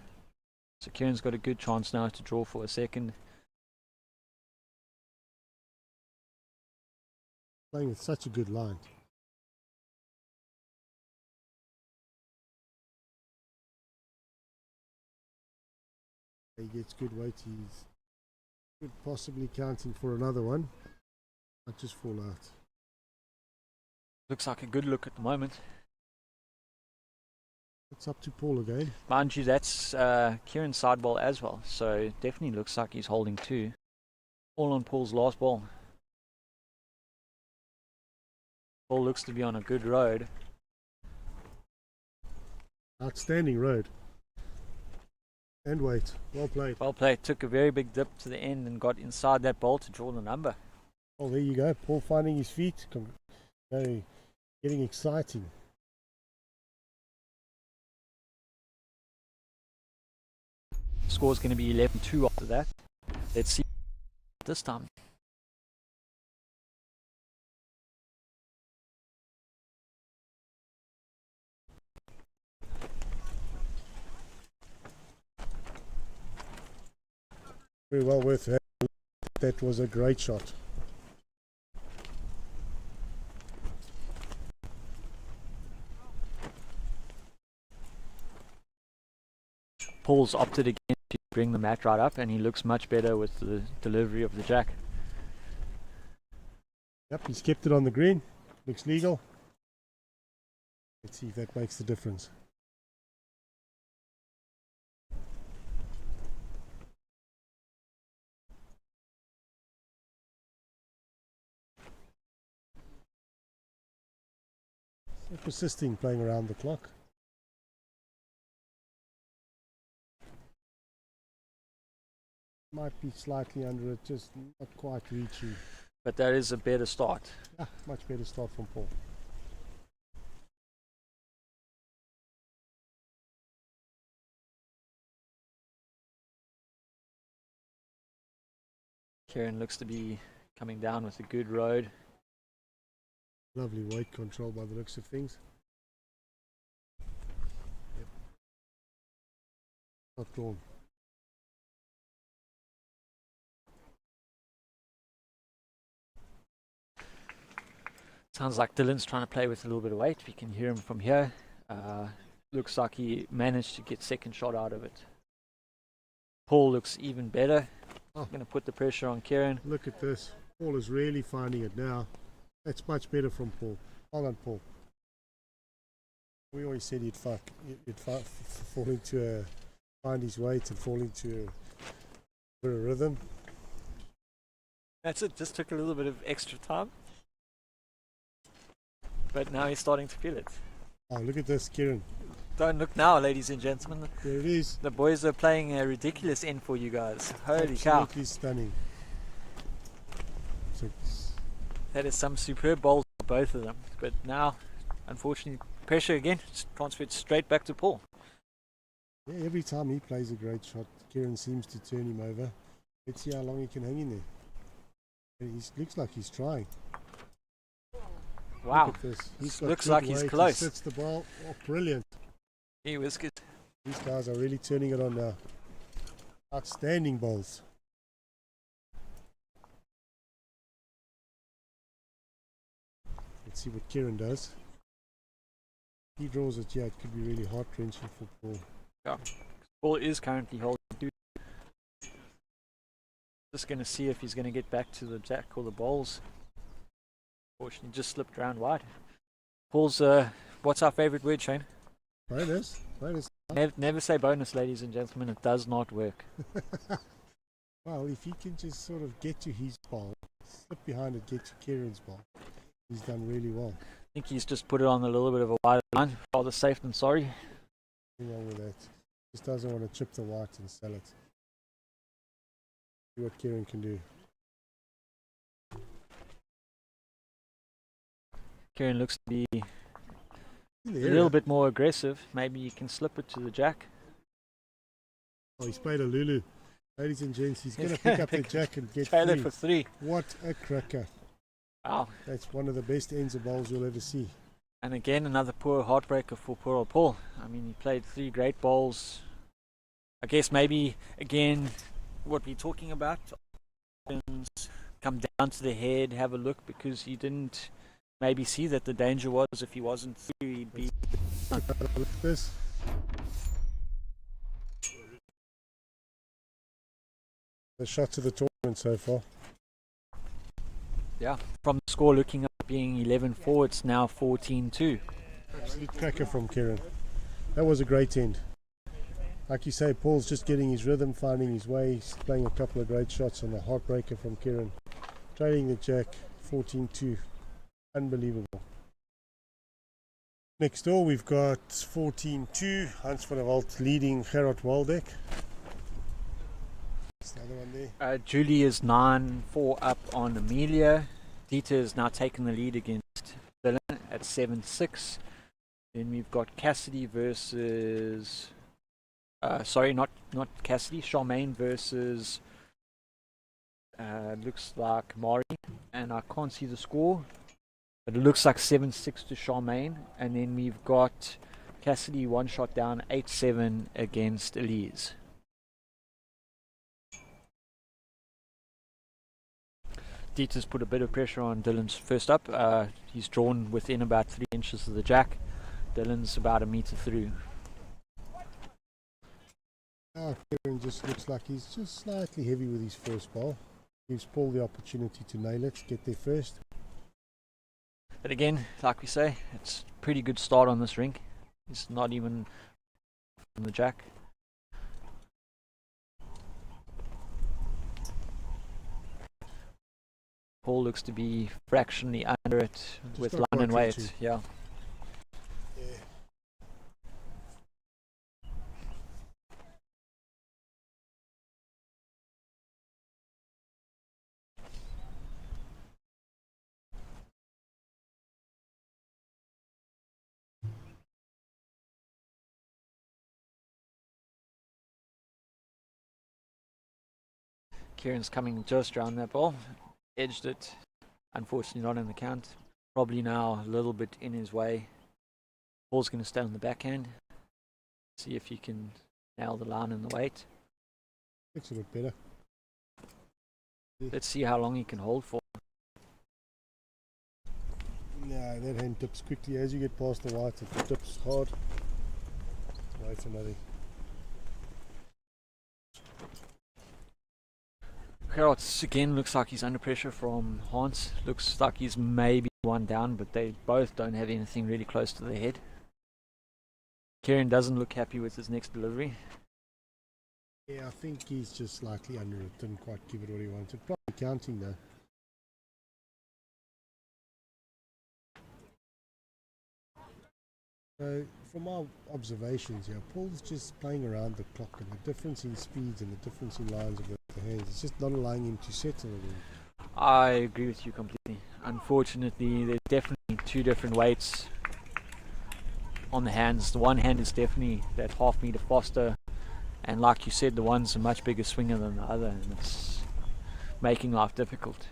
So Kieran's got a good chance now to draw for a second. Playing with such a good line. He gets good weight. He's could possibly counting for another one. Might just fall out. Looks like a good look at the moment. It's up to Paul again. Mind you, that's Kieran's side ball as well. So definitely looks like he's holding 2. All on Paul's last ball. Paul looks to be on a good road. Outstanding road. And weight. Well played. Well played. Took a very big dip to the end and got inside that ball to draw the number. Oh, there you go. Paul finding his feet. Getting exciting. Score's going to be 11-2 after that. Let's see this time. Very well worth it. That was a great shot. Paul's opted again to bring the mat right up, and he looks much better with the delivery of the jack. Yep, he's kept it on the green. Looks legal. Let's see if that makes the difference. They're persisting, playing around the clock. Might be slightly under it, just not quite reaching. But that is a better start. Yeah, much better start from Paul. Kieran looks to be coming down with a good road. Lovely weight control by the looks of things. Yep. Not drawn. Sounds like Dylan's trying to play with a little bit of weight. We can hear him from here. Looks like he managed to get second shot out of it. Paul looks even better. Oh. Going to put the pressure on Kieran. Look at this. Paul is really finding it now. That's much better from Paul. Hold on, Paul. We always said he'd fall into find his weight and fall into a rhythm. That's it. Just took a little bit of extra time. But now he's starting to feel it. Oh, look at this, Kieran. Don't look now, ladies and gentlemen. There it is. The boys are playing a ridiculous end for you guys. Holy cow. Absolutely stunning. So, That is some superb bowls for both of them. But now, unfortunately, pressure again. It's transferred straight back to Paul. yeah, every time he plays a great shot, Kieran seems to turn him over. Let's see how long he can hang in there. He looks like he's trying. Wow. Look at this. He's got Looks good like he's weight. close. He sits the ball. Oh, brilliant. He was good. These guys are really turning it on now. Outstanding bowls. Let's see what Kieran does. He draws it, yeah, it could be really heart-wrenching for Paul. Yeah. Paul is currently holding two. Just going to see if he's going to get back to the jack or the bowls. Fortunately, just slipped around wide. Paul's, what's our favourite word, Shane? Bonus. Bonus. Never say bonus, ladies and gentlemen. It does not work. Well, if he can just sort of get to his ball, slip behind it, get to Kieran's ball, he's done really well. I think he's just put it on a little bit of a wider line. Rather safe than sorry. Nothing wrong with that. Just doesn't want to chip the white and sell it. See what Kieran can do. Kieran looks to be In the a area. little bit more aggressive. Maybe you can slip it to the jack. Oh, he's played a Lulu. Ladies and gents, he's going to pick up the jack and get Trailer three. for three. What a cracker. Wow. That's one of the best ends of bowls you'll ever see. And again, another poor heartbreaker for poor old Paul. I mean, he played three great bowls. I guess maybe, again, what we're talking about, come down to the head, have a look, because he didn't maybe see that the danger was if he wasn't through, he'd be... Look at this. The shots of the tournament so far. Yeah, from the score looking up being 11-4, it's now 14-2. Absolute cracker from Kieran. That was a great end. Like you say, Paul's just getting his rhythm, finding his way. He's playing a couple of great shots on the heartbreaker from Kieran. Trailing the jack, 14-2. Unbelievable. Next door we've got 14-2. Hans van der Walt leading Gerard Waldeck. That's the other one there. Julie is 9-4 up on Amelia. Dieter has now taken the lead against Dylan at 7-6. Then we've got Cassidy versus... sorry, not Cassidy. Charmaine versus... looks like Mari. And I can't see the score. But it looks like 7-6 to Charmaine. And then we've got Cassidy one shot down, 8-7 against Elise. Dieter's put a bit of pressure on Dylan's first up. He's drawn within about 3 inches of the jack. Dylan's about 1 meter through. Now Kieran just looks like he's just slightly heavy with his first ball. Gives Paul the opportunity to nail it, get there first. But again, like we say, it's a pretty good start on this rink. It's not even from the jack. Paul looks to be fractionally under it, Just with not line and quite weight. reaching. Yeah. Kieran's coming just around that ball. Edged it. Unfortunately not in the count. Probably now a little bit in his way. Ball's going to stay on the backhand. See if you can nail the line and the weight. Looks a bit better. Let's see how long he can hold for. No, that hand dips quickly. As you get past the white, it dips hard. Away for nothing. Gerards again looks like he's under pressure from Hans. Looks like he's maybe one down, but they both don't have anything really close to their head. Kieran doesn't look happy with his next delivery. Yeah, I think he's just slightly under it. Didn't quite give it what he wanted. Probably counting though. So, from our observations here, Paul's just playing around the clock, and the difference in speeds and the difference in lines of the hands, it's just not allowing him to settle it all. I agree with you completely. Unfortunately, there's definitely two different weights on the hands. The one hand is definitely that half meter faster, and like you said, the one's a much bigger swinger than the other, and it's making life difficult.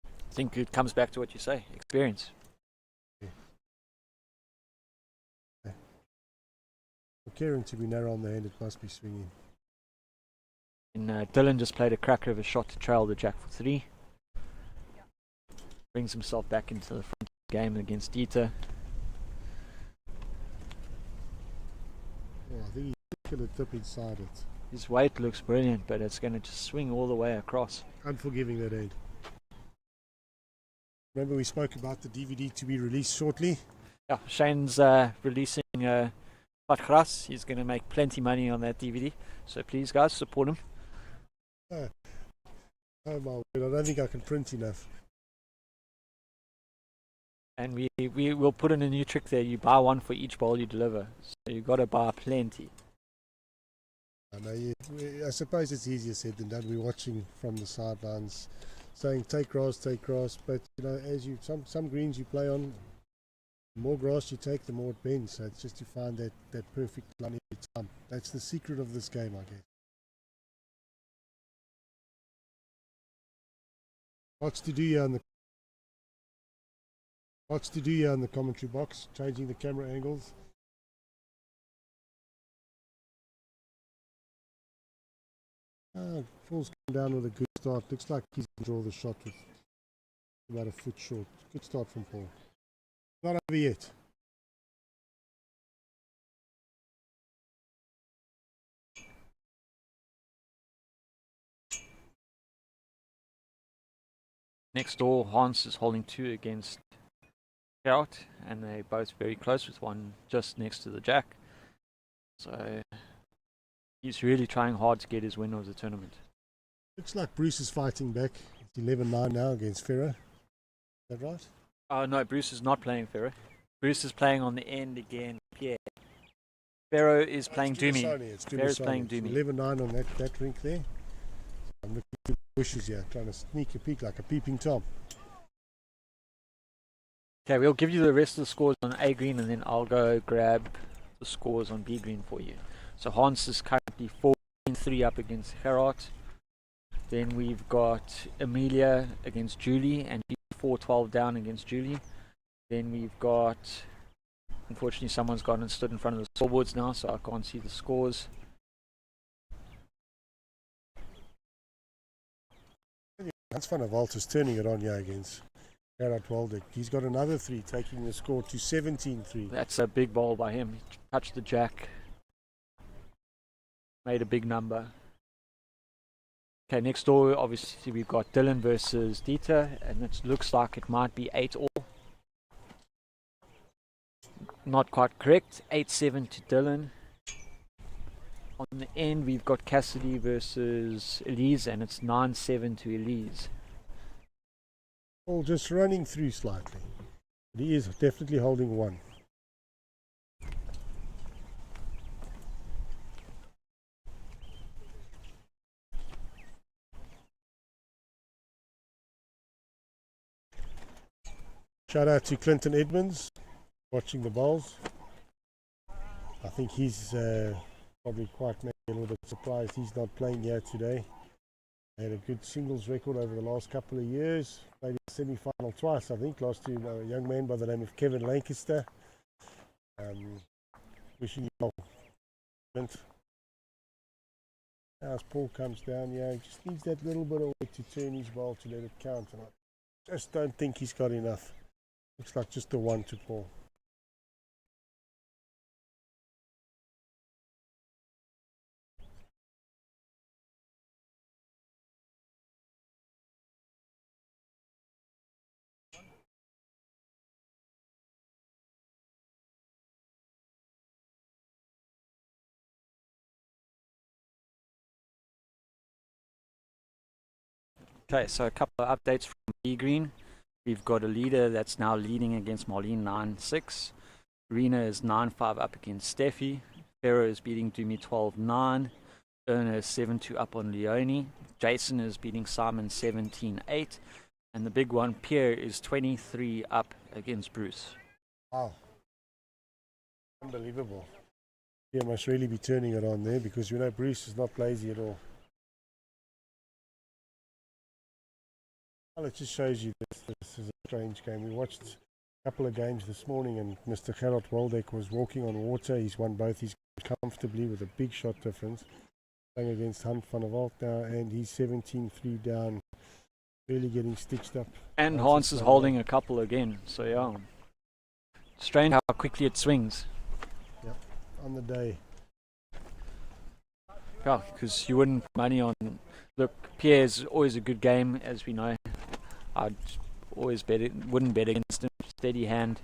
I think it comes back to what you say, experience. For Kieran to be narrow on the hand, it must be swinging. And Dylan just played a cracker of a shot to trail the jack for 3. Brings himself back into the front of the game against Dieter. Oh, I think he's going to tip inside it. His weight looks brilliant, but it's going to just swing all the way across. Unforgiving, that hand. Remember we spoke about the DVD to be released shortly? Yeah, Shane's releasing Patgras. He's going to make plenty money on that DVD. So please, guys, support him. Oh my word, I don't think I can print enough. And we will put in a new trick there. You buy one for each bowl you deliver. So you've got to buy plenty. I suppose it's easier said than done. We're watching from the sidelines saying take grass, but you know, as you some greens you play on, the more grass you take, the more it bends. So it's just to find that perfect line every time. That's the secret of this game, I guess. Lots to do here in the commentary box, changing the camera angles. Paul's come down with a good start. Looks like he's going to draw the shot with about a foot short. Good start from Paul. Not over yet. Next door, Hans is holding 2 against Gerard, and they're both very close, with one just next to the jack. So he's really trying hard to get his win of the tournament. Looks like Bruce is fighting back. It's 11-9 now against Ferro. Is that right? Oh no, Bruce is not playing Ferro. Bruce is playing on the end again, Pierre. Ferro is playing Dumi. Ferro is playing Dumi. 11-9 on that rink there. I'm looking through the bushes here, trying to sneak a peek like a peeping Tom. Okay, we'll give you the rest of the scores on A green, and then I'll go grab the scores on B green for you. So Hans is currently 14-3 up against Gerard. Then we've got Amelia against Julie, and 4-12 down against Julie. Then we've got, unfortunately someone's gone and stood in front of the scoreboards now, so I can't see the scores. Hans van der Walt is turning it on here against Gerard Waldeck. He's got another 3, taking the score to 17-3. That's a big ball by him. He touched the jack, made a big number. Okay, next door, obviously we've got Dylan versus Dieter, and it looks like it might be 8-all. Not quite correct, 8-7 to Dylan. On the end, we've got Cassidy versus Elise, and it's 9-7 to Elise. Paul just running through slightly, but he is definitely holding 1. Shout out to Clinton Edmonds watching the bowls. I think he's probably quite a little bit surprised he's not playing here today. Had a good singles record over the last couple of years. Played a semi-final twice, I think. Lost to a young man by the name of Kevin Lancaster. Wishing you well. As Paul comes down, he just needs that little bit of weight to turn his ball to let it count. And I just don't think he's got enough. Looks like just a 1 to Paul. Okay, so a couple of updates from B Green. We've got a leader that's now leading against Marlene 9-6. Rena is 9-5 up against Steffi. Ferro is beating Dumi 12-9. Erna is 7-2 up on Leonie. Jason is beating Simon 17-8. And the big one, Pierre, is 23 up against Bruce. Wow. Unbelievable. Pierre must really be turning it on there because Bruce is not lazy at all. Well, it just shows you this is a strange game. We watched a couple of games this morning and Mr. Gerard Waldeck was walking on water. He's won both his games comfortably with a big shot difference. Playing against Hunt van der Walt now and he's 17-3 down. Really getting stitched up. And Hans is holding a couple again, so yeah. Strange how quickly it swings. Yep, on the day. Yeah, because you wouldn't put money on. Look, Pierre's always a good game, as we know. I'd always wouldn't bet against him. Steady hand.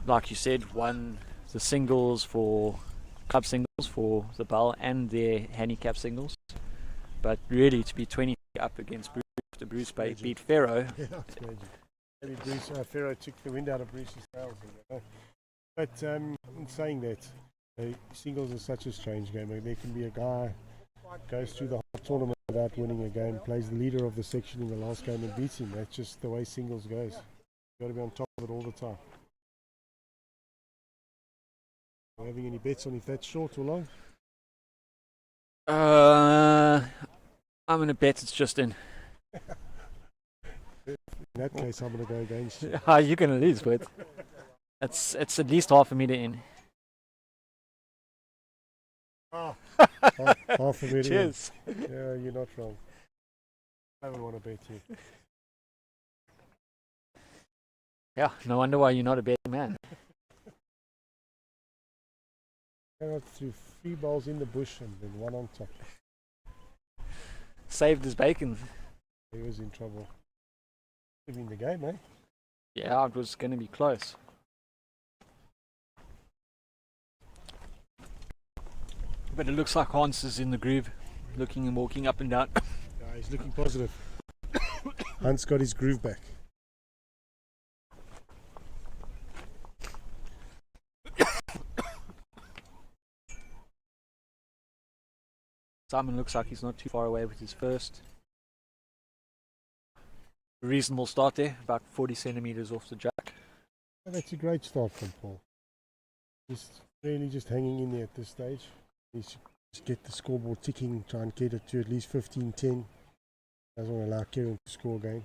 Like you said, won the singles for club singles for the Bell and their handicap singles. But really, to be 20 up against Bruce after Bruce beat Ferro. Yeah, that's magic. Maybe Bruce, Ferro took the wind out of Bruce's sails. But in saying that, singles is such a strange game. There can be a guy goes through the whole tournament without winning a game, plays the leader of the section in the last game and beats him. That's just the way singles goes. You've got to be on top of it all the time. Are you having any bets on if that's short or long? I'm going to bet it's just in. In that case, I'm going to go against you. You're going to lose, but it's at least half a meter in. Half a meter. Cheers. Yeah, you're not wrong. I don't want to bet you. Yeah, no wonder why you're not a betting man. I got through 3 balls in the bush and then 1 on top. Saved his bacon. He was in trouble. In the game, eh? Yeah, it was going to be close. But it looks like Hans is in the groove, looking and walking up and down. Yeah, he's looking positive. Hans got his groove back. Simon looks like he's not too far away with his first. Reasonable start there, about 40 centimeters off the jack. Oh, that's a great start from Paul. He's really just hanging in there at this stage. He should just get the scoreboard ticking, try and get it to at least 15-10. Doesn't want to allow Kieran to score again.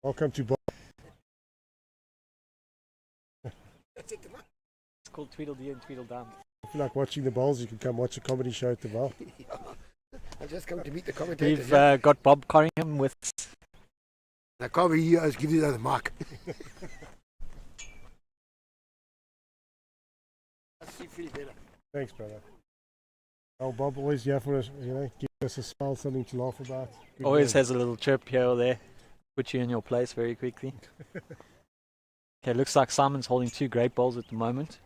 Welcome to Bob. It's called Tweedledee and Tweedledum. If you like watching the bowls, you can come watch a comedy show at the bowl. I just come to meet the commentators. We've got Bob Corringham with. I can't be here, I'll give you the mic. I feel better. Thanks, brother. Oh, Bob, always here for us, give us a smile, something to laugh about. Good Always man. has a little chirp here or there. Put you in your place very quickly. Okay, looks like Simon's holding 2 great bowls at the moment.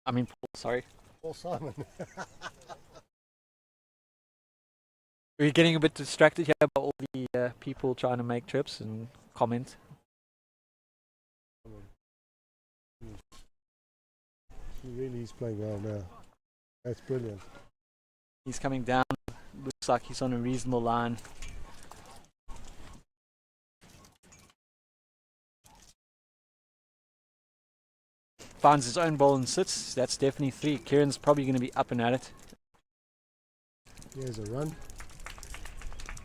I mean, Paul, sorry. Paul Simon. We're getting a bit distracted here by all the people trying to make trips and comment. He really is playing well now. That's brilliant. He's coming down Looks like he's on a reasonable line. Finds his own ball and sits. That's definitely 3. Kieran's probably going to be up and at it. Here's a run.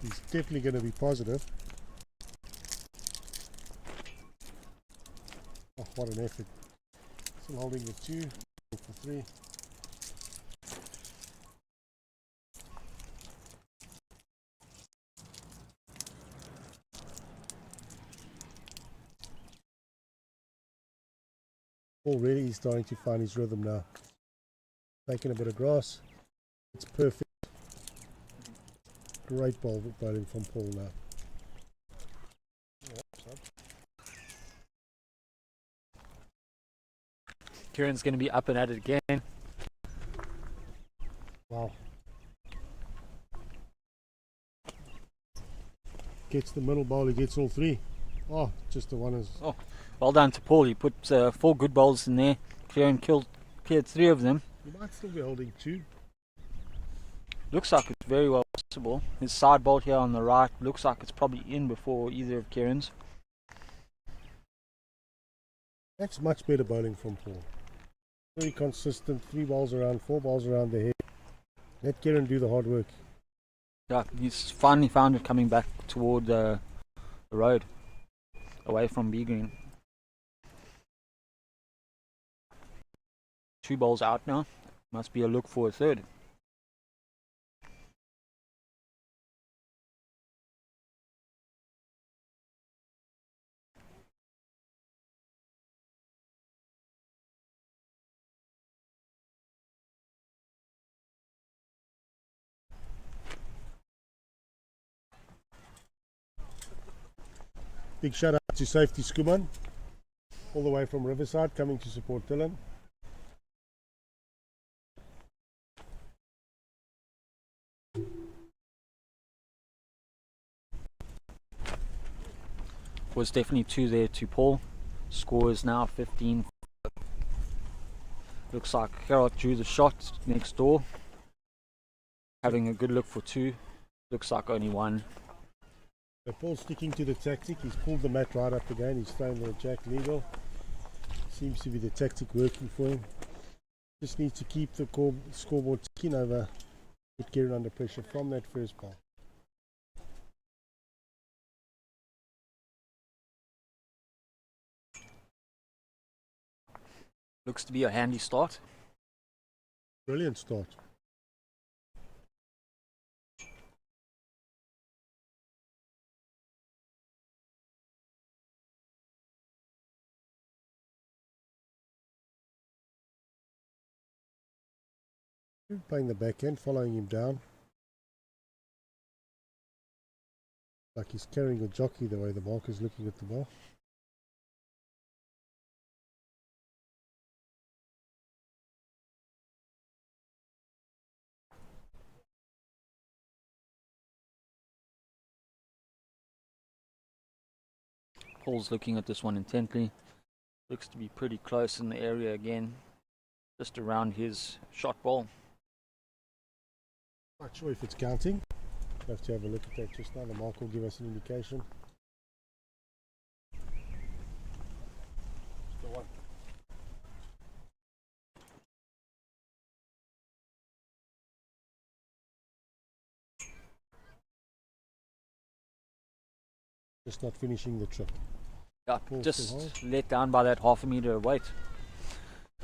He's definitely going to be positive. Oh, what an effort. Still holding the 2 for 3. Already he's starting to find his rhythm now. Taking a bit of grass. It's perfect. Great bowling from Paul now. Kieran's going to be up and at it again. Wow. Gets the middle bowl, he gets all 3. Oh, just the one is... Oh, well done to Paul. He put 4 good bowls in there. Kieran cleared 3 of them. He might still be holding 2. Looks like it's very well possible. His side bolt here on the right looks like it's probably in before either of Kieran's. That's much better bowling from Paul. Very consistent, 3 balls around, 4 balls around the head. Let Kieran do the hard work. Yeah, he's finally found it coming back toward the road, away from B green. 2 balls out now. Must be a look for a 3rd. Big shout out to Safety Skuman, all the way from Riverside, coming to support Dylan. Was definitely 2 there to Paul. Score is now 15. Looks like Gerard drew the shot next door. Having a good look for 2. Looks like only 1. So Paul's sticking to the tactic. He's pulled the mat right up again. He's thrown the jack legal. Seems to be the tactic working for him. Just needs to keep the scoreboard ticking over. Put Kieran under pressure from that first ball. Looks to be a handy start. Brilliant start. Playing the backhand, following him down. Like he's carrying a jockey the way the marker's looking at the ball. Paul's looking at this one intently. Looks to be pretty close in the area again. Just around his shot ball. Not sure if it's counting. We'll have to have a look at that just now. The mark will give us an indication. Still 1. Just not finishing the trip. Yeah, Paul's just still hard. let down by that half a meter of weight.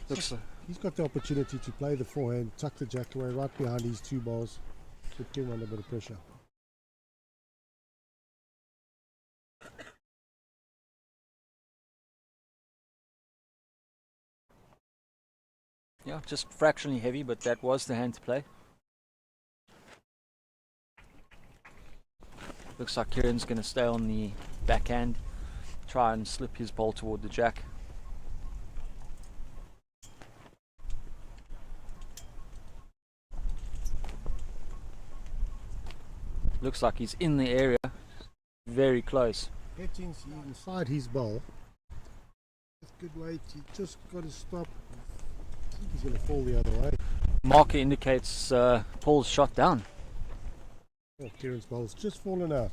Looks He's got the opportunity to play the forehand, tuck the jack away right behind his 2 balls, put him under a bit of pressure. yeah, just fractionally heavy, but that was the hand to play. Looks like Kieran's going to stay on the backhand, try and slip his ball toward the jack. Looks like he's in the area, very close. Getting inside his ball. With good weight, he just got to stop. I think he's going to fall the other way. Marker indicates Paul's shot down. Oh, Kieran's bowl's just fallen out.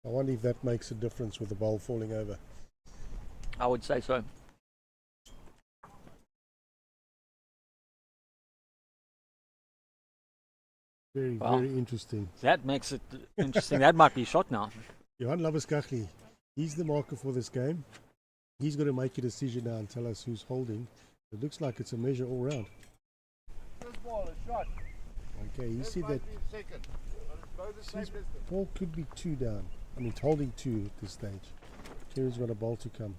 I wonder if that makes a difference with the bowl falling over. I would say so. Very, Wow. very interesting. That makes it interesting. That might be shot now. Johan Labuskachli, he's the marker for this game. He's got to make a decision now and tell us who's holding. It looks like it's a measure all round. First ball, a shot. Okay, you see that Second. Both the same his distance. ball could be 2 down. I mean, it's holding 2 at this stage. Kieran's got a ball to come.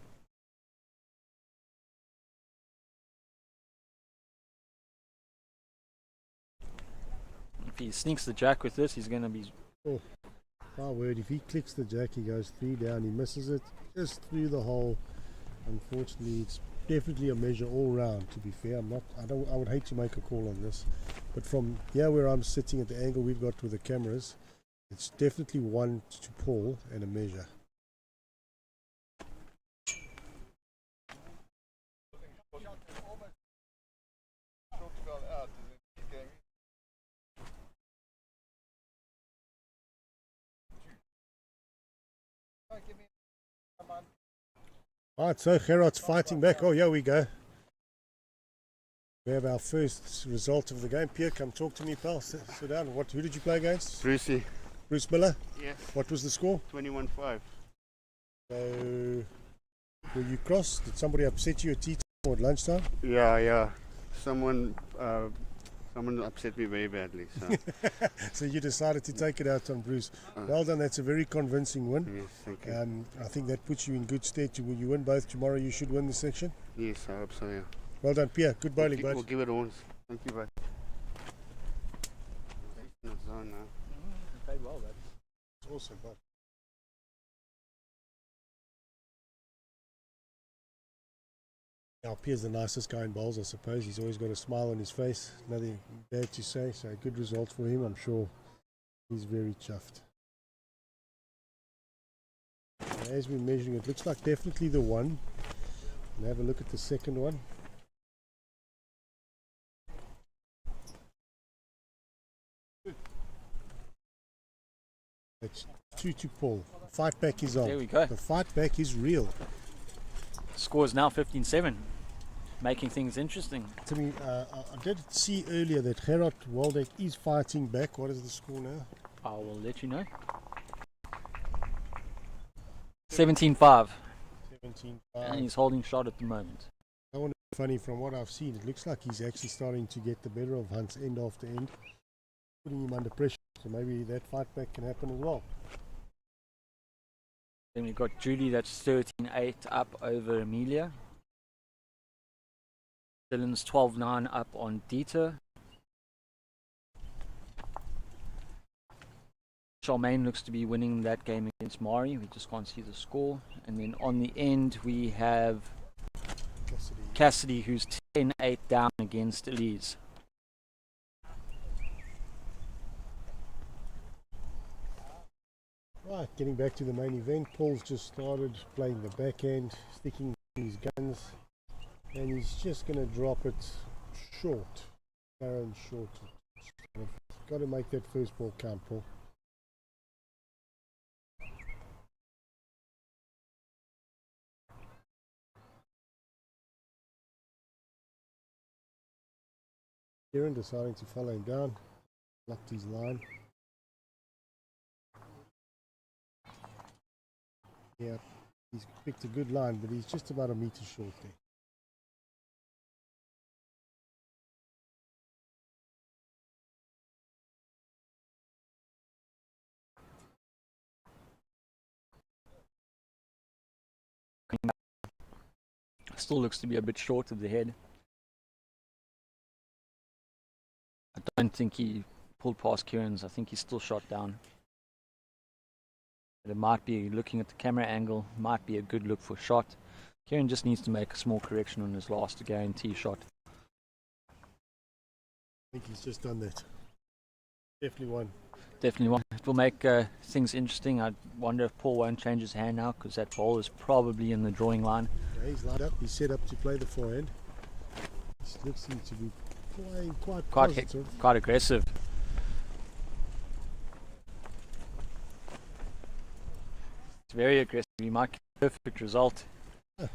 If he sneaks the jack with this, he's going to be... My word, if he clicks the jack, he goes 3 down. He misses it just through the hole. Unfortunately, it's definitely a measure all round. To be fair, I would hate to make a call on this, but from here where I'm sitting at the angle we've got with the cameras, it's definitely 1 to Paul and a measure. Alright, so Gerard's fighting back. Oh, here we go. We have our first result of the game. Pierre, come talk to me, pal. Sit down. Who did you play against? Brucey, Bruce Miller. yes, What was the score? 21-5. So, were you cross? Did somebody upset you at tea time or at lunchtime? Yeah. Someone upset me very badly. So So you decided to take it out on Bruce. Well done. That's a very convincing win. yes, thank you. I think that puts you in good stead. You win both tomorrow. You should win the section. Yes, I hope so. Yeah. Well done, Pierre. Good bowling, We'll bud. give it a once. Thank you, bud. In the zone now. Played well, that. It's awesome, bud. Now, Pierre's the nicest guy in bowls, I suppose. He's always got a smile on his face. Nothing bad to say. So, good result for him. I'm sure he's very chuffed. As we're measuring, it looks like definitely the one. And have a look at the second one. It's 2 to Paul. Fight back is on. There we go. The fight back is real. Score is now 15-7, making things interesting. To me, I did see earlier that Gerard Waldeck is fighting back. What is the score now? I will let you know. 17-5, 17. and he's holding shot at the moment. I want to be funny, from what I've seen, it looks like he's actually starting to get the better of Hunt's end after end, putting him under pressure. So maybe that fight back can happen as well. Then we've got Julie, that's 13-8 up over Amelia. Dylan's 12-9 up on Dieter. Charmaine looks to be winning that game against Mari. We just can't see the score. And then on the end we have Cassidy, who's 10-8 down against Elise. Right, getting back to the main event. Paul's just started playing the backhand, sticking his guns, and he's just going to drop it short. Aaron short. Got to make that first ball count, Paul. Kieran deciding to follow him down, blocked his line. Yeah, he's picked a good line, but he's just about a meter short there. Still looks to be a bit short of the head. I don't think he pulled past Kieran's. I think he's still shot down. But it might be, looking at the camera angle, might be a good look for shot. Kieran just needs to make a small correction on his last guarantee shot. I think he's just done that. Definitely one. Definitely one. It will make things interesting. I wonder if Paul won't change his hand now, because that ball is probably in the drawing line. Yeah. Okay, he's lined up. He's set up to play the forehand. He looks to be playing quite positive. Quite aggressive. It's very aggressive. He might get a perfect result.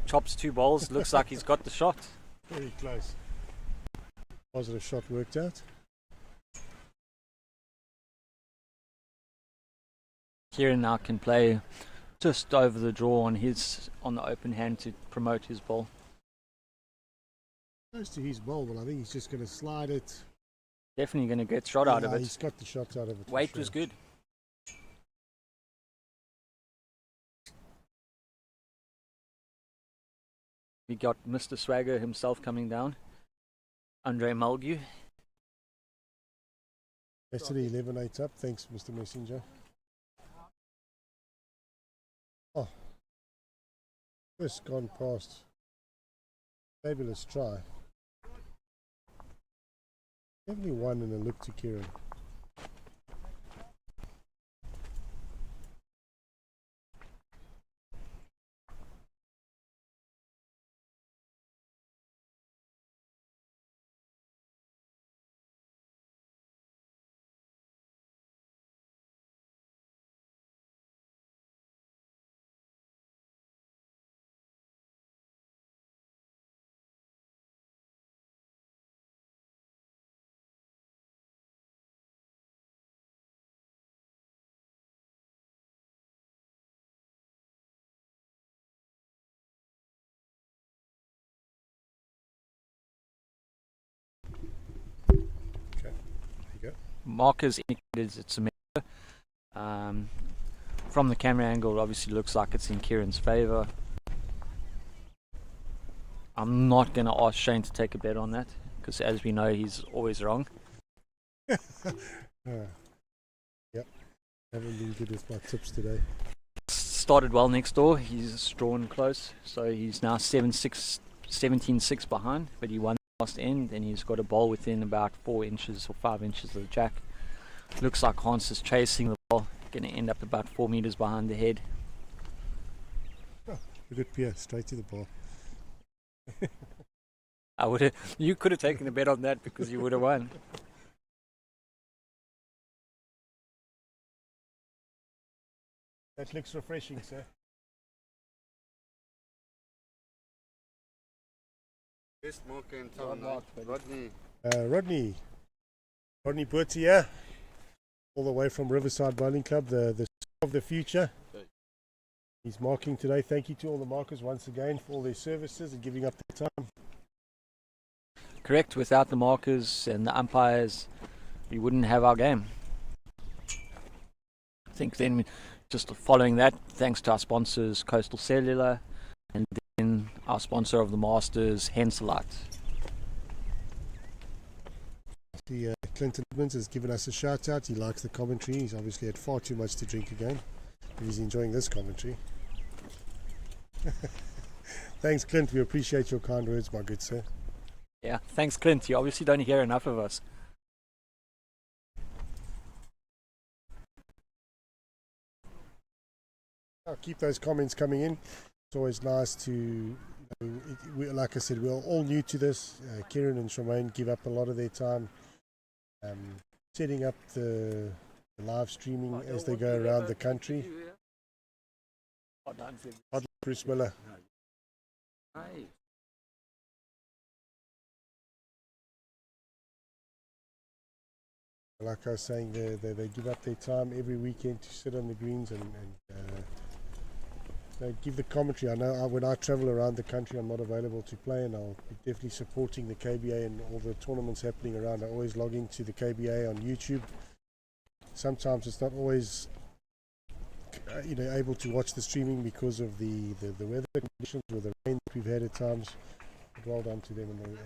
Chops 2 balls. Looks like he's got the shot. Very close. Positive shot worked out. Kieran now can play just over the draw on the open hand to promote his ball. Close to his ball, but I think he's just going to slide it. Definitely going to get shot out of it. He's got the shots out of it. Weight was good. We got Mr. Swagger himself coming down. Andre Mulgu. Yesterday 11-8 up. Thanks, Mr. Messenger. Oh, just gone past. Fabulous try. Definitely one and a look to Kieran. Markers indicated it's a mirror. From the camera angle, it obviously looks like it's in Kieran's favour. I'm not going to ask Shane to take a bet on that, because as we know, he's always wrong. Yep. Haven't been good with my tips today. Started well next door. He's drawn close, so he's now 7-6, 17-6 behind, but he won the last end, and he's got a ball within about 4 inches or 5 inches of the jack. Looks like Hans is chasing the ball, going to end up about 4 meters behind the head. Oh, a good peer, straight to the ball. You could have taken a bet on that because you would have won. That looks refreshing, sir. Best marker in town, Rodney. Rodney Boertier, all the way from Riverside Bowling Club, the of the future. He's marking today. Thank you to all the markers once again for all their services and giving up their time. Correct. Without the markers and the umpires, we wouldn't have our game. I think then, just following that, thanks to our sponsors, Coastal Cellular, and then our sponsor of the Masters, Henselite. Clinton Edmonds has given us a shout out. He likes the commentary. He's obviously had far too much to drink again, but he's enjoying this commentary. Thanks, Clint. We appreciate your kind words, my good sir. Yeah, thanks, Clint. You obviously don't hear enough of us. I'll keep those comments coming in. It's always nice to, like I said, we're all new to this. Kieran and Shemaine give up a lot of their time setting up the live streaming as they go around the country. Bruce Miller. Like I was saying, they give up their time every weekend to sit on the greens and give the commentary. I know when I travel around the country, I'm not available to play, and I'll be definitely supporting the KBA and all the tournaments happening around. I always log into the KBA on YouTube. Sometimes it's not always able to watch the streaming because of the weather conditions or the rain that we've had at times. But well done to them and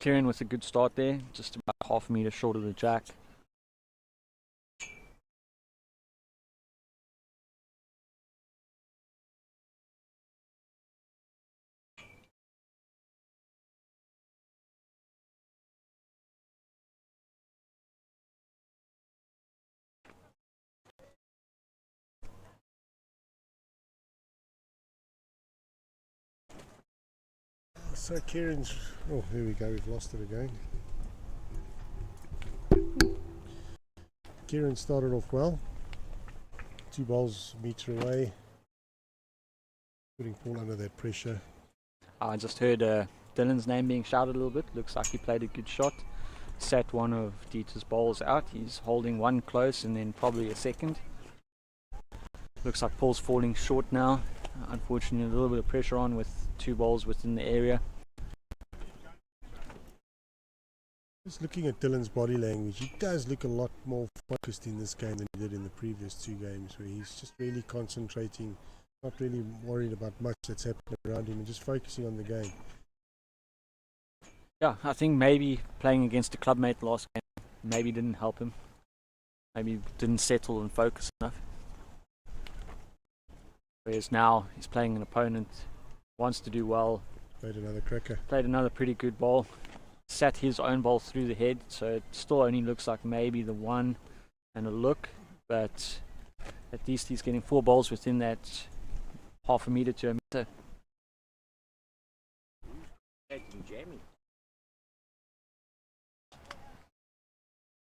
Kieran with a good start there, just about half a metre short of the jack. So Kieran's, oh here we go, we've lost it again. Kieran started off well, 2 balls a metre away, putting Paul under that pressure. I just heard Dylan's name being shouted a little bit. Looks like he played a good shot. Sat one of Dieter's bowls out. He's holding one close and then probably a second. Looks like Paul's falling short now. Unfortunately, a little bit of pressure on with 2 balls within the area. Just looking at Dylan's body language, he does look a lot more focused in this game than he did in the previous 2 games, where he's just really concentrating, not really worried about much that's happening around him and just focusing on the game. Yeah, I think maybe playing against a clubmate last game maybe didn't help him. Maybe didn't settle and focus enough. Whereas now he's playing an opponent, wants to do well. Played another cracker. Played another pretty good ball. Sat his own ball through the head, so it still only looks like maybe the 1 and a look, but at least he's getting 4 balls within that half a metre to a metre.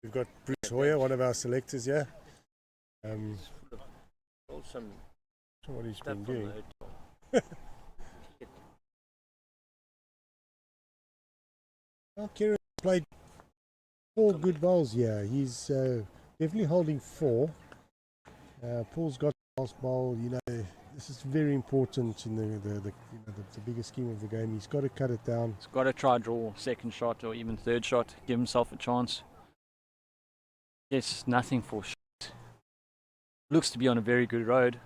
We've got Bruce Hoyer, one of our selectors here. Awesome. So what he's Stuff been from doing. the Well, Kieran played 4 good bowls here. He's definitely holding 4. Paul's got the last bowl. You know, this is very important in the bigger scheme of the game. He's got to cut it down. He's got to try draw second shot or even third shot, give himself a chance. Yes, nothing for shot. Looks to be on a very good road.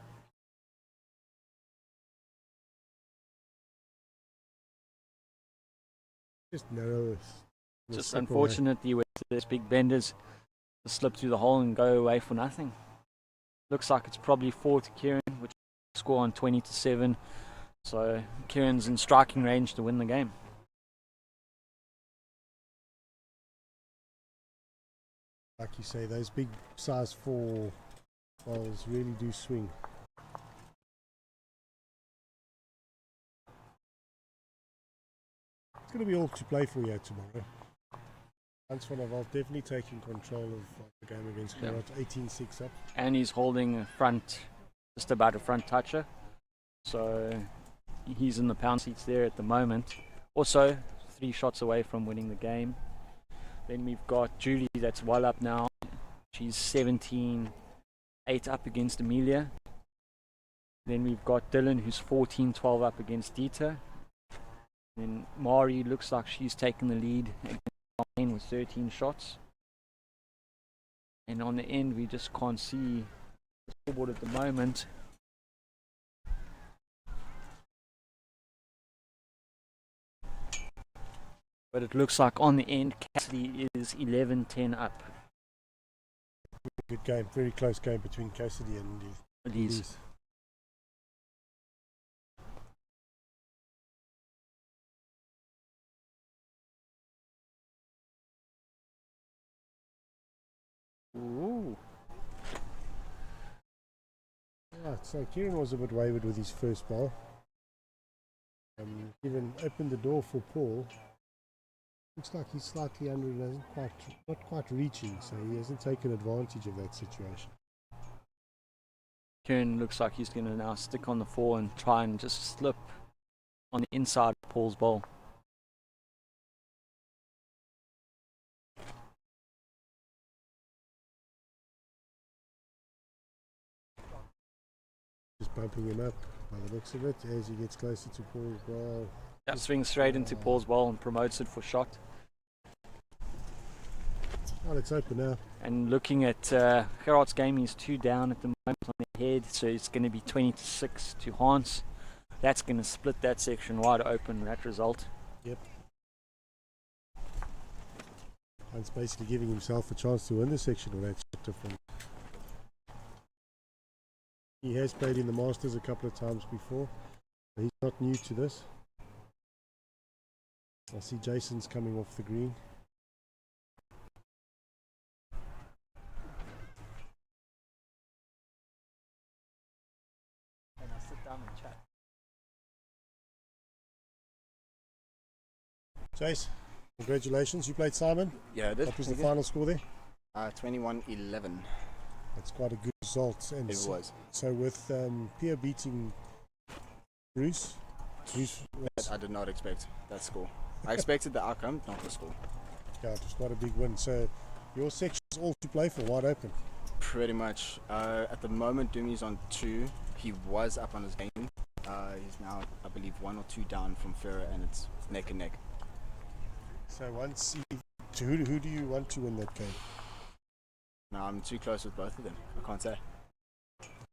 Just narrow. Just unfortunately with these big benders, to slip through the hole and go away for nothing. Looks like it's probably 4 to Kieran, which score on 20 to 7. So Kieran's in striking range to win the game. Like you say, those big size 4 balls really do swing. It's going to be all to play for you tomorrow. Hans van der Walt definitely taking control of the game against Gerard, 18-6 up. And he's holding a front, just about a front toucher. So he's in the pound seats there at the moment. Also, 3 shots away from winning the game. Then we've got Julie that's well up now. She's 17-8 up against Amelia. Then we've got Dylan who's 14-12 up against Dieter. Then Mari looks like she's taken the lead with 13 shots. And on the end we just can't see the scoreboard at the moment. But it looks like on the end Cassidy is 11-10 up. Good game, very close game between Cassidy and Elise. Ooh. Right, so Kieran was a bit wayward with his first ball. Even opened the door for Paul. Looks like he's slightly under and not quite reaching, so he hasn't taken advantage of that situation. Kieran looks like he's going to now stick on the 4 and try and just slip on the inside of Paul's ball. Just bumping him up by the looks of it as he gets closer to Paul's ball. That swings straight into Paul's ball and promotes it for shot. Oh, it's open now. And looking at Gerard's game, he's 2 down at the moment on the head, so it's going to be 20-6 to Hans. That's going to split that section wide open, that result. Yep. Hans basically giving himself a chance to win the section with that shot difference. He has played in the Masters a couple of times before. He's not new to this. I see Jason's coming off the green. And I sit down and chat. Jace, congratulations. You played Simon. Yeah, I did. What was the final score there? 21-11. That's quite a good result. And It was. So with Pierre beating Bruce was, I did not expect that score. I expected the outcome, not the score. yeah, it was quite a big win. So your section is all to play for, wide open. Pretty much. At the moment, Doomy's on 2. He was up on his game. He's now, I believe, 1 or 2 down from Ferrer, and it's neck and neck. So who do you want to win that game? Now I'm too close with both of them. I can't say.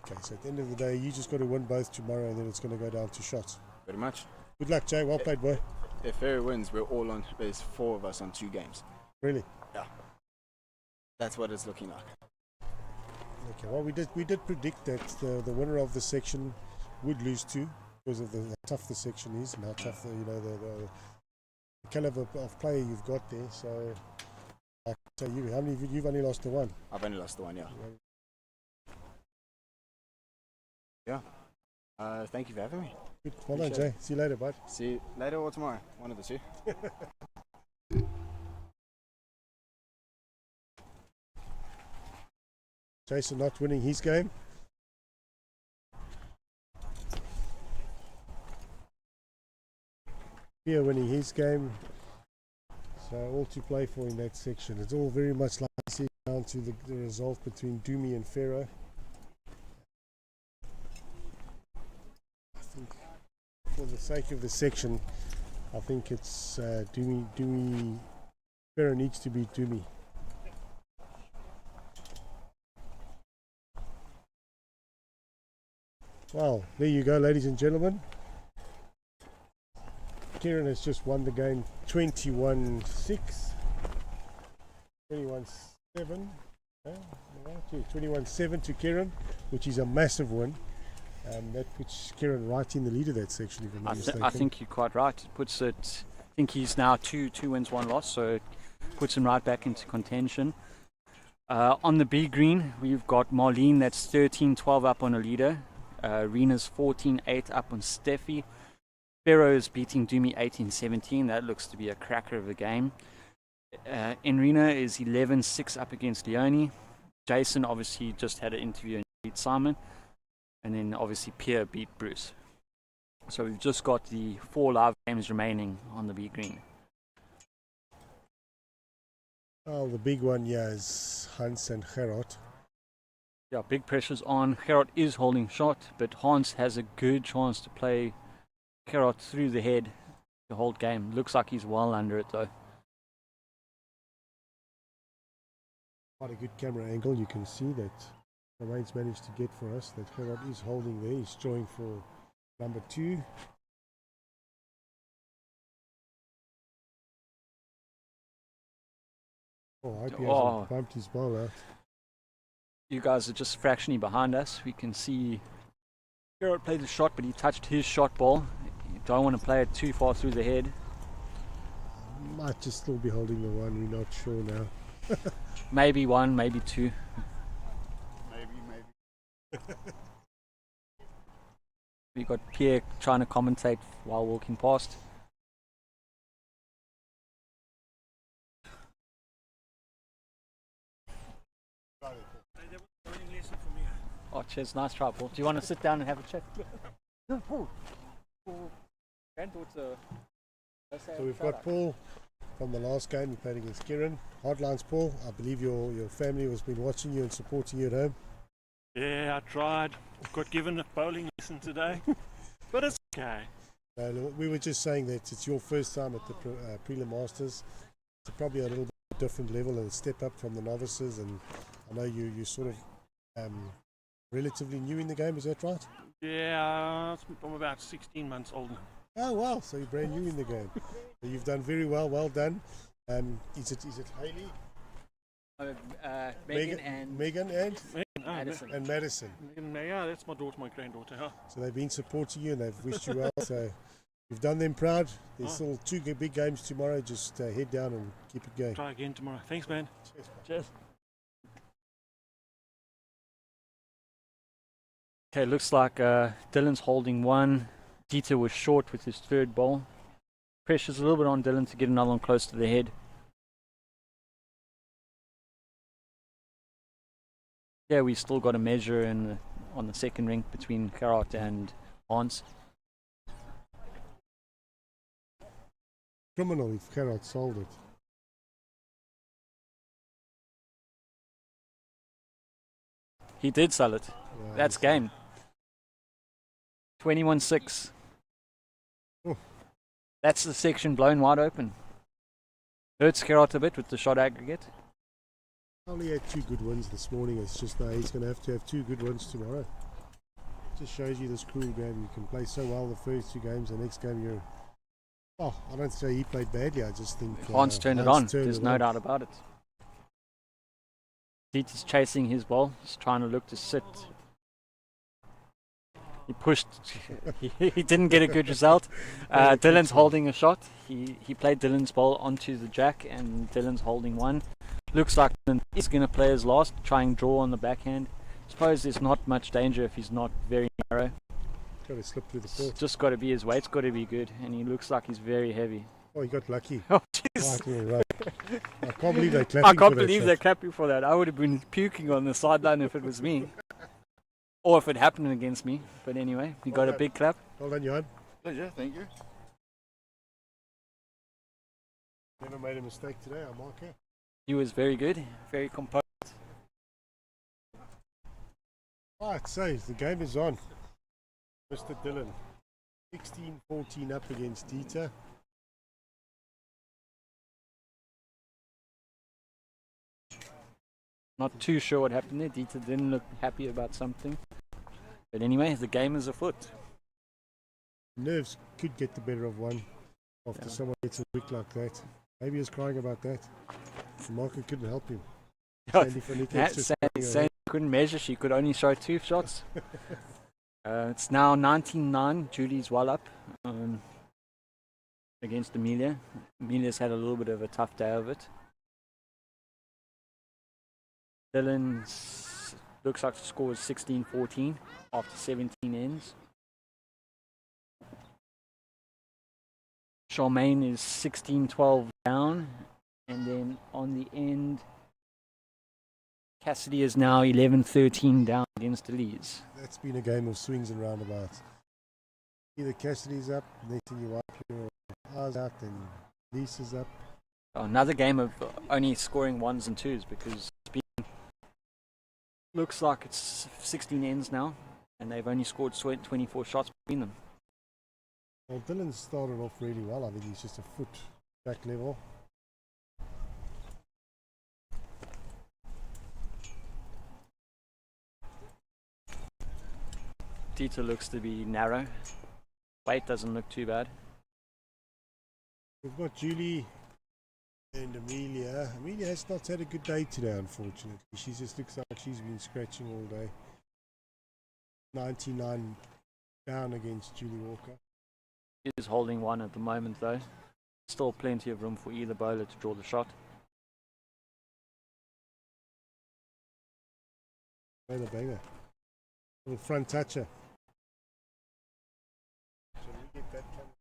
Okay, so at the end of the day, you just got to win both tomorrow, and then it's going to go down to shots. Pretty much. Good luck, Jay. Well played, boy. If Ferrer wins, we're all on. There's 4 of us on 2 games. Really? Yeah. That's what it's looking like. Okay. Well, we did predict that the winner of the section would lose 2 because of how tough the section is and how tough the caliber of player you've got there. So, like, so you've only lost the 1. I've only lost the 1, yeah. Yeah. Thank you for having me. Good. Well done, Appreciate Jay. See you later, bud. See you later or tomorrow. One of the 2. Jason not winning his game. Pierre winning his game. So all to play for in that section. It's all very much like down to the result between Doomy and Ferro. I think for the sake of the section, I think it's Doomy. Ferro needs to beat Doomy. Well, there you go, ladies and gentlemen. Kieran has just won the game 21-6. 21-7. 21-7 to Kieran, which is a massive win. That puts Kieran right in the lead of that section, if I'm not mistaken. I think you're quite right. It puts it. I think he's now two wins, 1 loss, so it puts him right back into contention. On the B green, we've got Marlene, that's 13-12 up on a leader. Rena's 14-8 up on Steffi. Ferro's beating Doomy 18-17. That looks to be a cracker of a game. Enrina is 11-6 up against Leonie. Jason obviously just had an interview and beat Simon. And then obviously Pierre beat Bruce. So we've just got the 4 live games remaining on the B green. Oh, the big one, yeah, is Hans and Gerard. Yeah, big pressure's on. Gerard is holding shot, but Hans has a good chance to play Gerard through the head the whole game. Looks like he's well under it though. Quite a good camera angle. You can see that Romain's managed to get for us. That Gerard is holding there. He's drawing for number 2. Oh, I hope he hasn't bumped his ball out. You guys are just fractionally behind us. We can see Gerard played the shot, but he touched his shot ball. You don't want to play it too far through the head. Might just still be holding the 1. We're not sure now. Maybe 1, maybe 2. Maybe. We got Pierre trying to commentate while walking past. Oh, cheers, nice try, Paul. Do you want to sit down and have a chat? No, Paul. Granddaughter. So we've got Paul from the last game. He played against Kieran. Hardlines, Paul. I believe your family has been watching you and supporting you at home. Yeah, I tried. Got given a bowling lesson today, but it's okay. We were just saying that it's your first time at the Prelim Masters. It's probably a little bit different level and a step up from the novices. And I know you sort of relatively new in the game. Is that right? Yeah, I'm about 16 months old now. Oh wow! So you're brand new in the game. So you've done very well. Well done. Is it Hayley? Megan and Madison. And Madison. Yeah, that's my daughter, my granddaughter. Huh? So they've been supporting you and they've wished you well. So you've done them proud. There's still 2 big games tomorrow. Just head down and keep it going. Try again tomorrow. Thanks, man. Cheers. Okay, looks like Dylan's holding 1. Dieter was short with his 3rd ball. Pressure's a little bit on Dylan to get another one close to the head. Yeah, we still got a measure on the second ring between Gerard and Hans. Criminal if Gerard sold it. He did sell it. Yeah, That's game. 21-6. Oh. That's the section blown wide open. Hurts Gerard a bit with the shot aggregate. Only had 2 good wins this morning. It's just now he's going to have 2 good wins tomorrow. Just shows you this cruel game. You can play so well the first 2 games. The next game you're... Oh, I don't say he played badly. I just think... Hans turned it on. There's no doubt about it. Dieter's chasing his ball. He's trying to look to sit. He pushed. He didn't get a good result. Dylan's holding a shot. He played Dylan's ball onto the jack, and Dylan's holding one. Looks like he's going to play his last, try and draw on the backhand. Suppose there's not much danger if he's not very narrow. Got to slip through the court. Just got to be his weight's got to be good, and he looks like he's very heavy. Oh, he got lucky. Oh, jeez. Right in a row. I can't believe they're clapping I can't for that believe shot. they're clapping for that. I would have been puking on the sideline if it was me. Or if it happened against me. But anyway, he got a big clap. Well done, Johan. Pleasure, thank you. Never made a mistake today, I mark her. He was very good, very composed. Right, so the game is on. Mr. Dylan, 16-14 up against Dieter. Not too sure what happened there. Dieter didn't look happy about something. But anyway, the game is afoot. Nerves could get the better of one after someone gets a wick like that. Maybe he was crying about that. The marker couldn't help him. Sandy van Niekerk's just Sandy couldn't measure. She could only show 2 shots. It's now 19-9. Julie's well up against Amelia. Amelia's had a little bit of a tough day of it. Dylan looks like the score is 16-14 after 17 ends. Charmaine is 16-12 down, and then on the end, Cassidy is now 11-13 down against Elise. That's been a game of swings and roundabouts. Either Cassidy's up, next thing you wipe your eyes out, and Lisa's up. Another game of only scoring 1s and 2s because it's been, looks like it's 16 ends now, and they've only scored 24 shots between them. Well, Dylan started off really well. I think he's just a foot back level. Dieter looks to be narrow. Weight doesn't look too bad. We've got Julie and Amelia. Amelia has not had a good day today, unfortunately. She just looks like she's been scratching all day. 99 down against Julie Walker. He is holding one at the moment though. Still plenty of room for either bowler to draw the shot. Banger, banger. Little front toucher. Shall we get that coming?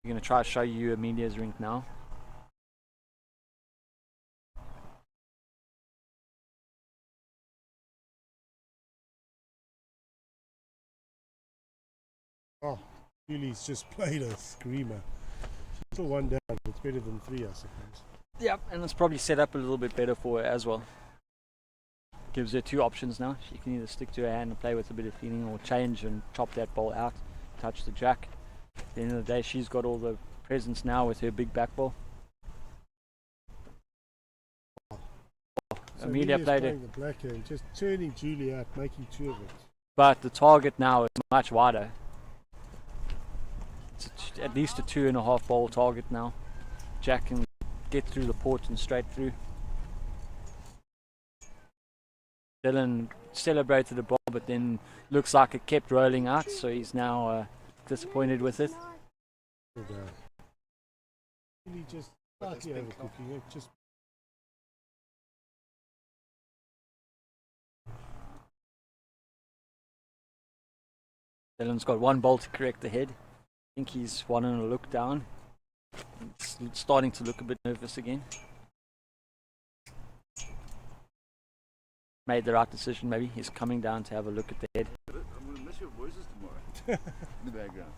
I'm going to try to show you Amelia's rink now. Oh, Julie's just played a screamer. She's still 1 down, but it's better than 3, I suppose. Yep, and it's probably set up a little bit better for her as well. Gives her 2 options now. She can either stick to her hand and play with a bit of feeling, or change and chop that ball out, touch the jack. At the end of the day, she's got all the presence now with her big back ball. So Amelia played it, the blackhand, just turning Julie out, making 2 of it. but the target now is much wider. It's at least a 2.5 ball target now. Jack can get through the port and straight through. Dylan celebrated the ball, but then looks like it kept rolling out, so he's now disappointed with it. Really just slightly overcooking it, just Dylan's got one ball to correct the head. I think he's wanting to look down. It's starting to look a bit nervous again. Made the right decision maybe. He's coming down to have a look at the head. I'm going to miss your voices tomorrow. In the background.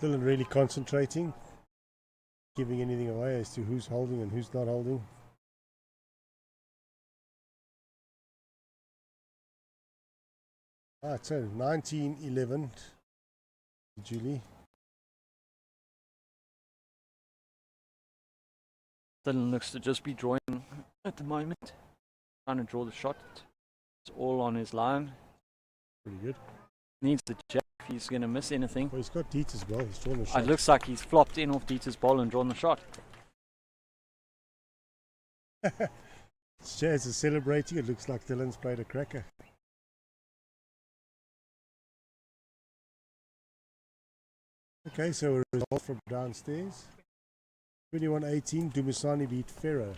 Dylan really concentrating, giving anything away as to who's holding and who's not holding. So 19-11 Julie. Dylan looks to just be drawing at the moment. Trying to draw the shot. It's all on his line. Pretty good. Needs the jack if he's going to miss anything. Well, he's got Dietz as well. He's drawn the shot. It looks like he's flopped in off Dieter's ball and drawn the shot. Chaz is celebrating. It looks like Dylan's played a cracker. Okay, so a result from downstairs. 21-18, Dumisani beat Ferro.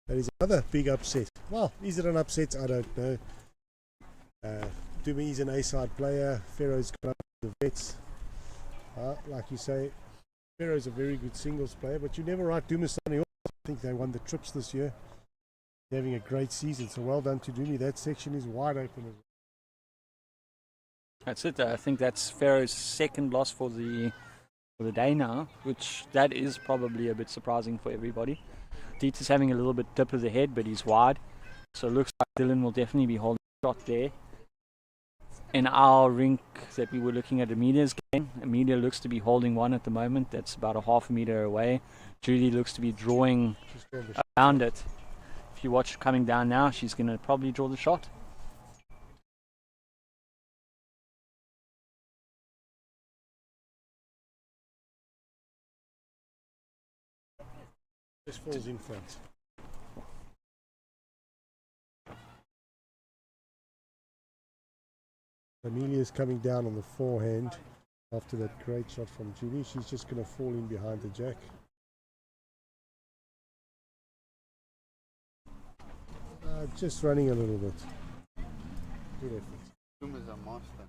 That is another big upset. Well, is it an upset? I don't know. Dumi is an A-side player. Ferro's got the vets. Like you say, Ferro's a very good singles player, but you never write Dumisani off. I think they won the trips this year. They're having a great season, so well done to Dumi. That section is wide open as well. That's it. I think that's Ferro's second loss for the day now, which that is probably a bit surprising for everybody. Dieter's having a little bit dip of the head, but he's wide, so it looks like Dylan will definitely be holding a shot there. In our rink that we were looking at Amelia's game, Amelia looks to be holding one at the moment. That's about a half a meter away. Julie looks to be drawing around it. If you watch coming down now, she's going to probably draw the shot. Just falls in front. Amelia's coming down on the forehand after that great shot from Julie. She's just going to fall in behind the jack. Just running a little bit. Good effort. Zoom is a master.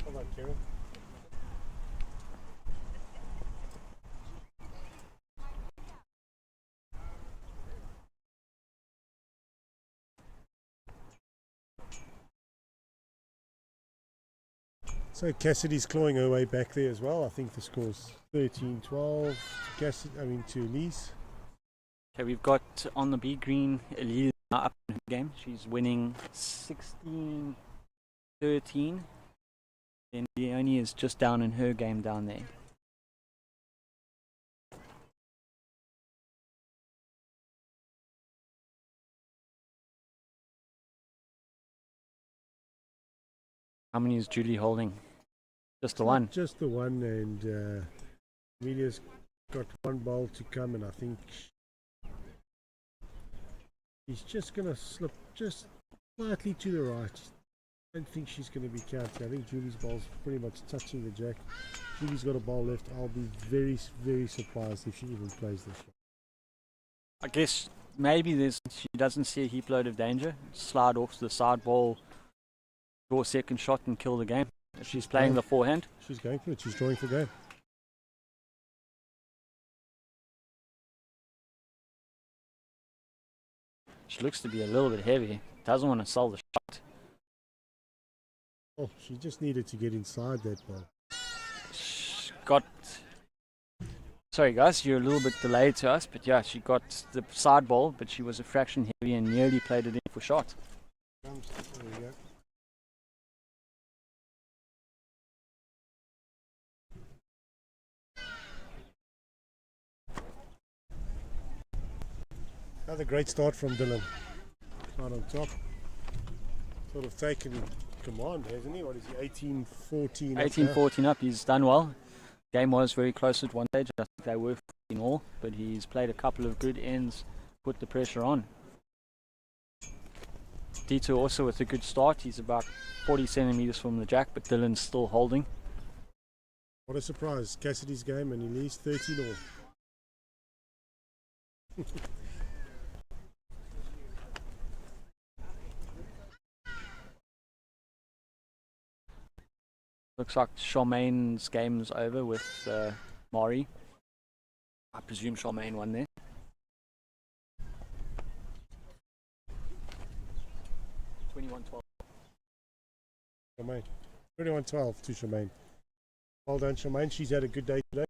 Come on, Karen. So Cassidy's clawing her way back there as well. I think the score's 13-12 to Elise. Okay, we've got on the B green, Elise now up in her game. She's winning 16-13. Then Leonie is just down in her game down there. How many is Julie holding? Just the one? Just the one, and Amelia's got one bowl to come, and I think she's just going to slip just slightly to the right. I don't think she's going to be counting. I think Julie's ball's pretty much touching the jack. Julie's got a ball left. I'll be very, very surprised if she even plays this shot. I guess maybe she doesn't see a heap load of danger. Slide off the side ball, draw a second shot and kill the game. If she's playing the forehand. She's going for it. She's drawing for game. She looks to be a little bit heavy. Doesn't want to sell the shot. Oh, she just needed to get inside that ball. Sorry guys, you're a little bit delayed to us, but yeah, she got the side ball, but she was a fraction heavy and nearly played it in for shot. There we go. Another great start from Dylan. Right on top. sort of taken command, hasn't he? What is he, 18-14? 18-14 up, he's done well. Game was very close at one stage. I think they were 14 all, but he's played a couple of good ends, put the pressure on. Dito also with a good start. He's about 40 centimeters from the jack, but Dylan's still holding. What a surprise. Cassidy's game and he leads 13 all. Looks like Charmaine's game's over with Mari. I presume Charmaine won there. Charmaine. 21-12 to Charmaine. Well done, Charmaine. She's had a good day today.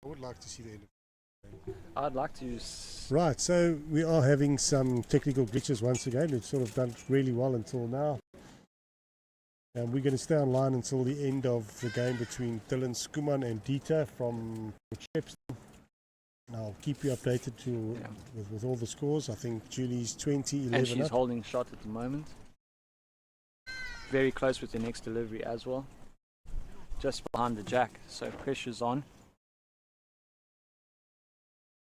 I would like to see the end of it. I'd like to. Right, so we are having some technical glitches once again. We've sort of done really well until now. And we're going to stay online until the end of the game between Dylan Skuman and Dieter from Shepstone. I'll keep you updated with all the scores. I think Julie's 20-11 And she's up. holding shot at the moment. Very close with the next delivery as well. Just behind the jack, so pressure's on.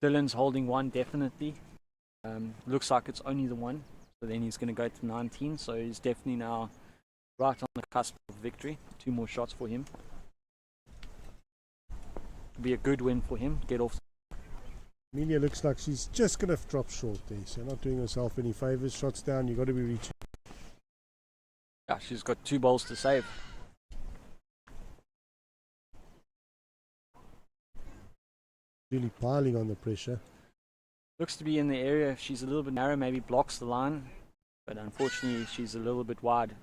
Dylan's holding one definitely. Looks like it's only the one. So then he's going to go to 19. So he's definitely now right on the cusp of victory. 2 more shots for him. Be a good win for him. Get off. Amelia looks like she's just going to drop short there. So not doing herself any favours. Shots down, you've got to be reaching. Yeah, she's got 2 bowls to save. Really piling on the pressure. Looks to be in the area. If she's a little bit narrow, maybe blocks the line. But unfortunately, she's a little bit wide.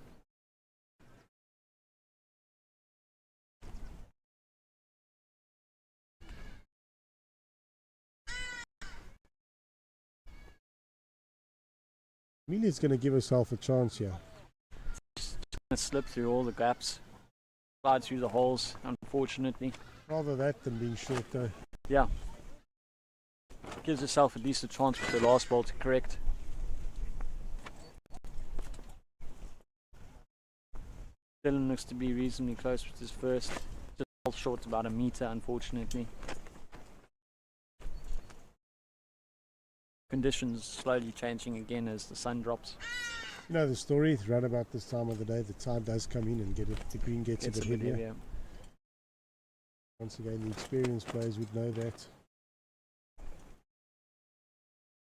Amelia's going to give herself a chance here. She's going to slip through all the gaps. Slide through the holes, unfortunately. Rather that than being short though. Yeah. Gives herself at least a chance with the last ball to correct. Dylan looks to be reasonably close with his first. Just falls short about a meter, unfortunately. Conditions slowly changing again as the sun drops. You know the story, it's right about this time of the day, the tide does come in and the green gets a bit heavier. Once again, the experienced players would know that.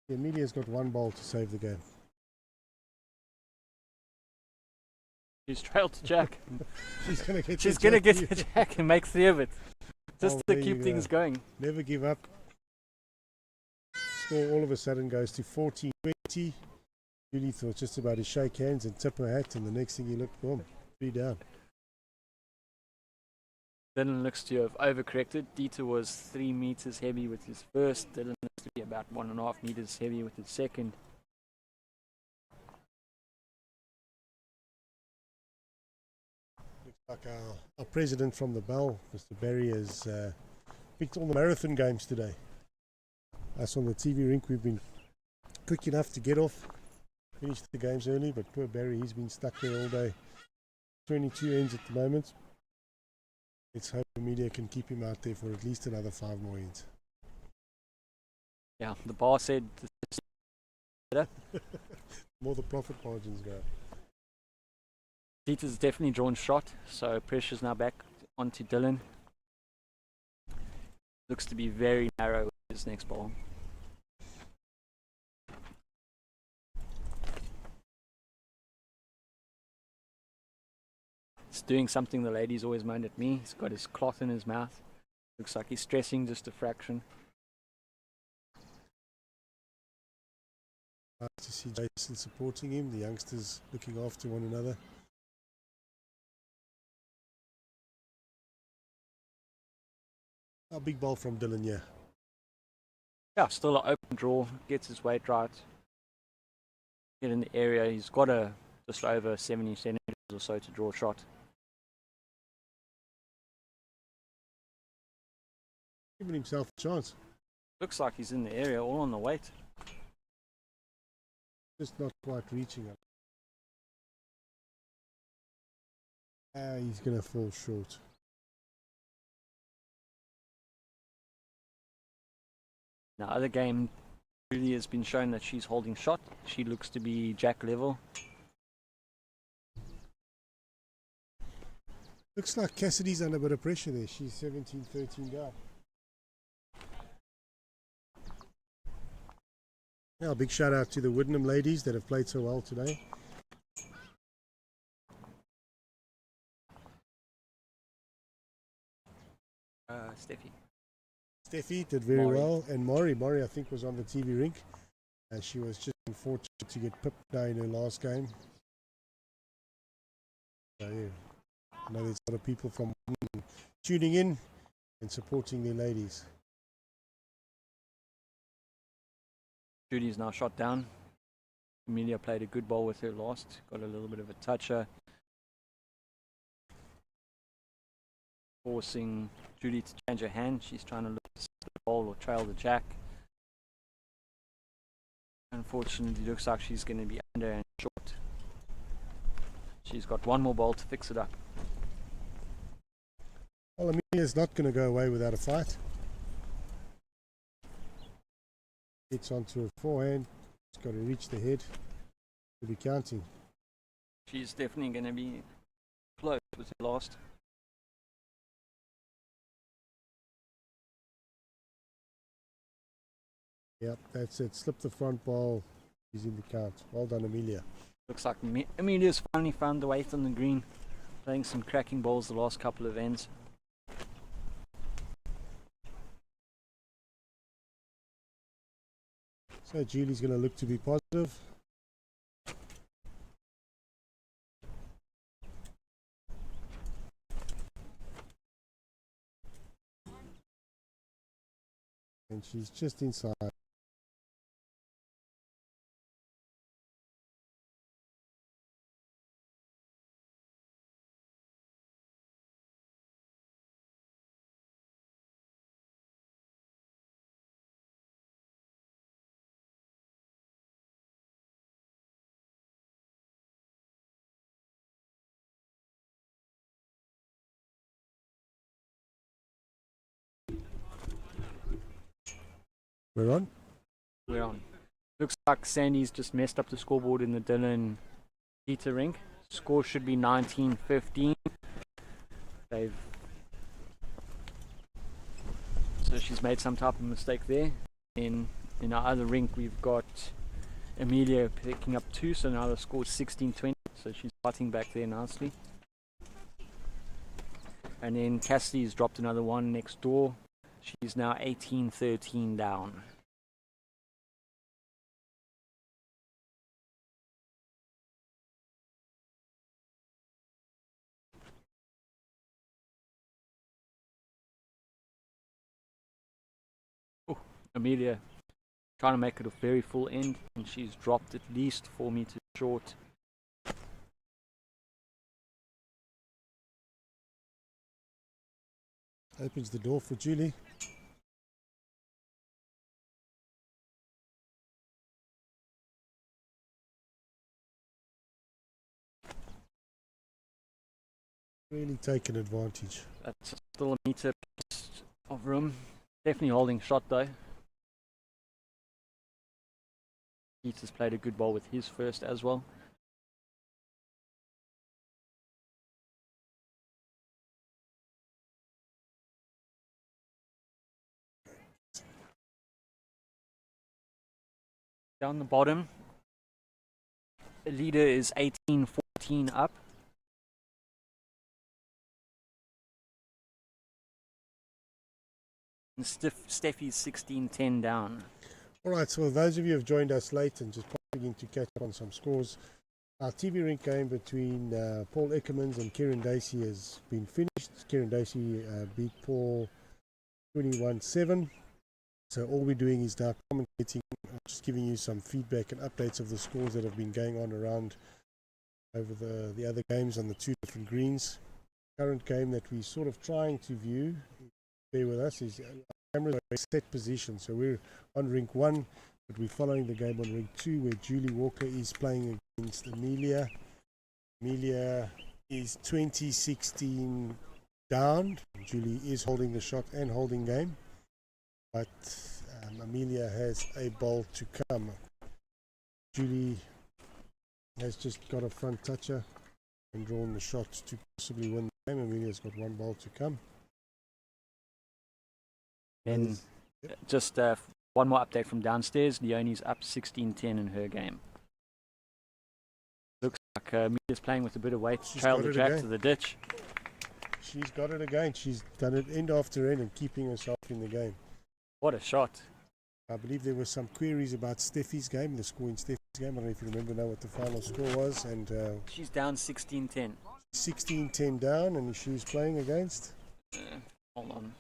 Amelia's got 1 ball to save the game. She's trailed to jack. She's going to get the jack and make 3 of it. Just to keep things going. Never give up. Score all of a sudden goes to 14-20. Julie thought just about to shake hands and tip her hat, and the next thing you look, boom, 3 down. Dylan looks to have overcorrected. Dieter was 3 meters heavy with his first. Dylan looks to be about 1.5 meters heavy with his second. Looks Like our president from the Bell, Mr. Barry, has picked all the marathon games today. Us on the TV rink, we've been quick enough to get off, finish the games early, but poor Barry, he's been stuck there all day. 22 ends at the moment. Let's hope the media can keep him out there for at least another 5 more ends. Yeah, the bar said better. More the profit margins go. Dieter's definitely drawn shot, so pressure's now back onto Dylan. Looks to be very narrow with his next ball. It's doing something the ladies always moaned at me. He's got his cloth in his mouth. Looks like he's stressing just a fraction. Nice to see Jason supporting him, the youngsters looking after one another. A big ball from Dylan, yeah. Yeah, still an open draw, gets his weight right. Get in the area, he's got just over 70 centimeters or so to draw a shot. Giving himself a chance. Looks like he's in the area, all on the weight. Just not quite reaching it. He's going to fall short. Now, other game, Julie has been shown that she's holding shot. She looks to be jack level. Looks like Cassidy's under a bit of pressure there. She's 17-13 down. Now, a big shout out to the Widdenham ladies that have played so well today. Steffi did very well, and Maury I think was on the TV rink. She was just unfortunate to get pipped now in her last game. So yeah, I know there's a lot of people from tuning in and supporting their ladies. Judy's now shot down. Amelia played a good ball with her last, got a little bit of a toucher. Forcing Judy to change her hand. She's trying to look at the ball or trail the jack. Unfortunately, looks like she's going to be under and short. She's got one more ball to fix it up. Well, Amelia's not going to go away without a fight. Gets onto her forehand. She's got to reach the head to be counting. She's definitely going to be close with her last. Yep, that's it. Slip the front ball. He's in the count. Well done, Amelia. Looks like Amelia's finally found the weight on the green. Playing some cracking balls the last couple of ends. So Julie's going to look to be positive. And she's just inside. We're on? We're on. Looks like Sandy's just messed up the scoreboard in the Dylan Peter rink. Score should be 19-15. So she's made some type of mistake there. In our other rink, we've got Amelia picking up 2, so now the score is 16-20. So she's fighting back there nicely. And then Cassidy's dropped another one next door. She's now 18-13 down. Oh, Amelia trying to make it a very full end, and she's dropped at least 4 meters short. Opens the door for Julie. Really taken advantage. That's still a meter of room. Definitely holding shot though. Peter's played a good ball with his first as well. Down the bottom, the leader is 18-14 up. And Steffi's 16-10 down. Alright, so those of you who have joined us late and just beginning to catch up on some scores, our TV rink game between Paul Ekermans and Dacey has been finished. Dacey beat Paul 21-7. So all we're doing is now commentating, just giving you some feedback and updates of the scores that have been going on around over the other games on the two different greens. Current game that we're sort of trying to view, bear with us, is cameras are set position. So we're on rink 1, but we're following the game on rink 2 where Julie Walker is playing against Amelia. Amelia is 20-16 down. Julie is holding the shot and holding game. But Amelia has a bowl to come. Julie has just got a front toucher and drawn the shot to possibly win the game. Amelia's got one bowl to come. Then just one more update from downstairs. Leonie's up 16-10 in her game. Looks like Amelia's playing with a bit of weight. Trailed the jack to the ditch. She's got it again. She's done it end after end and keeping herself in the game. What a shot. I believe there were some queries about Steffi's game, the score in Steffi's game. I don't know if you remember what the final score was. And she's down 16-10. 16-10 down, and she's playing against? Hold on.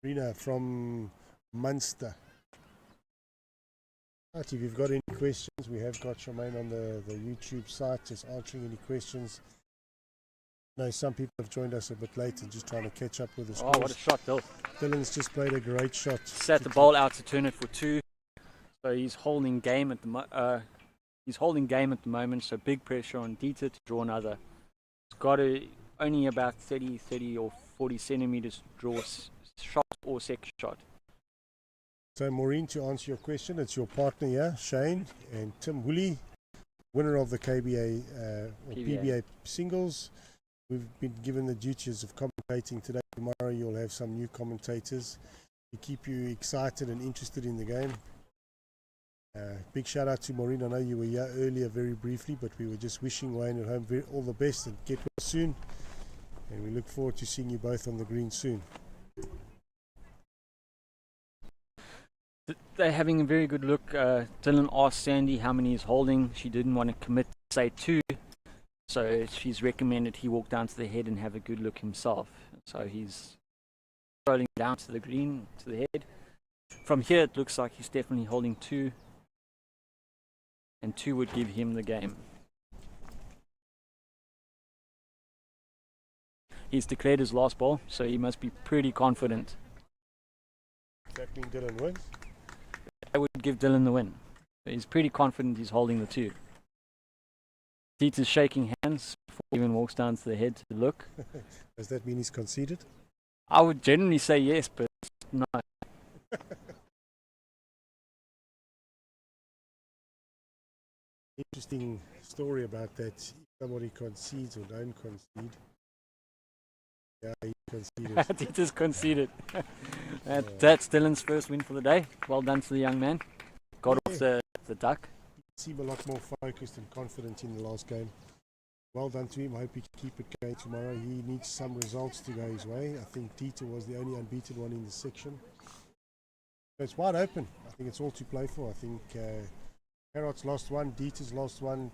Rena from Munster. Right, if you've got any questions, we have got Charmaine on the YouTube site just answering any questions. No, some people have joined us a bit late and just trying to catch up with the scores. Oh, what a shot, Dill. Dylan's just played a great shot. Sat the ball out to turn it for 2. So he's holding game at the moment. So big pressure on Dieter to draw another. He's got only about 30 or 40 centimeters to draw shot or second shot. So Maureen, to answer your question, it's your partner here, Shane, and Tim Woolley, winner of the KBA or PBA singles. We've been given the duties of commentating today. Tomorrow you'll have some new commentators to keep you excited and interested in the game. Big shout out to Maureen. I know you were here earlier very briefly, but we were just wishing Wayne at home all the best and get well soon. And we look forward to seeing you both on the green soon. They're having a very good look. Dylan asked Sandy how many he's holding. She didn't want to commit to say 2. So she's recommended he walk down to the head and have a good look himself. So he's rolling down to the green, to the head. From here it looks like he's definitely holding 2. And 2 would give him the game. He's declared his last ball, so he must be pretty confident. Does that mean Dylan wins? I would give Dylan the win. He's pretty confident he's holding the 2. Dieter's shaking hands before he even walks down to the head to look. Does that mean he's conceded? I would generally say yes, but no. Interesting story about that. If somebody concedes or don't concede. Yeah, he conceded. Dieter's conceded. That's Dylan's first win for the day. Well done to the young man. Got off the duck. Seem a lot more focused and confident in the last game. Well done to him. I hope he can keep it going tomorrow. He needs some results to go his way. I think Dieter was the only unbeaten one in the section. So it's wide open. I think it's all to play for. I think Harrod's lost one, Dieter's lost one,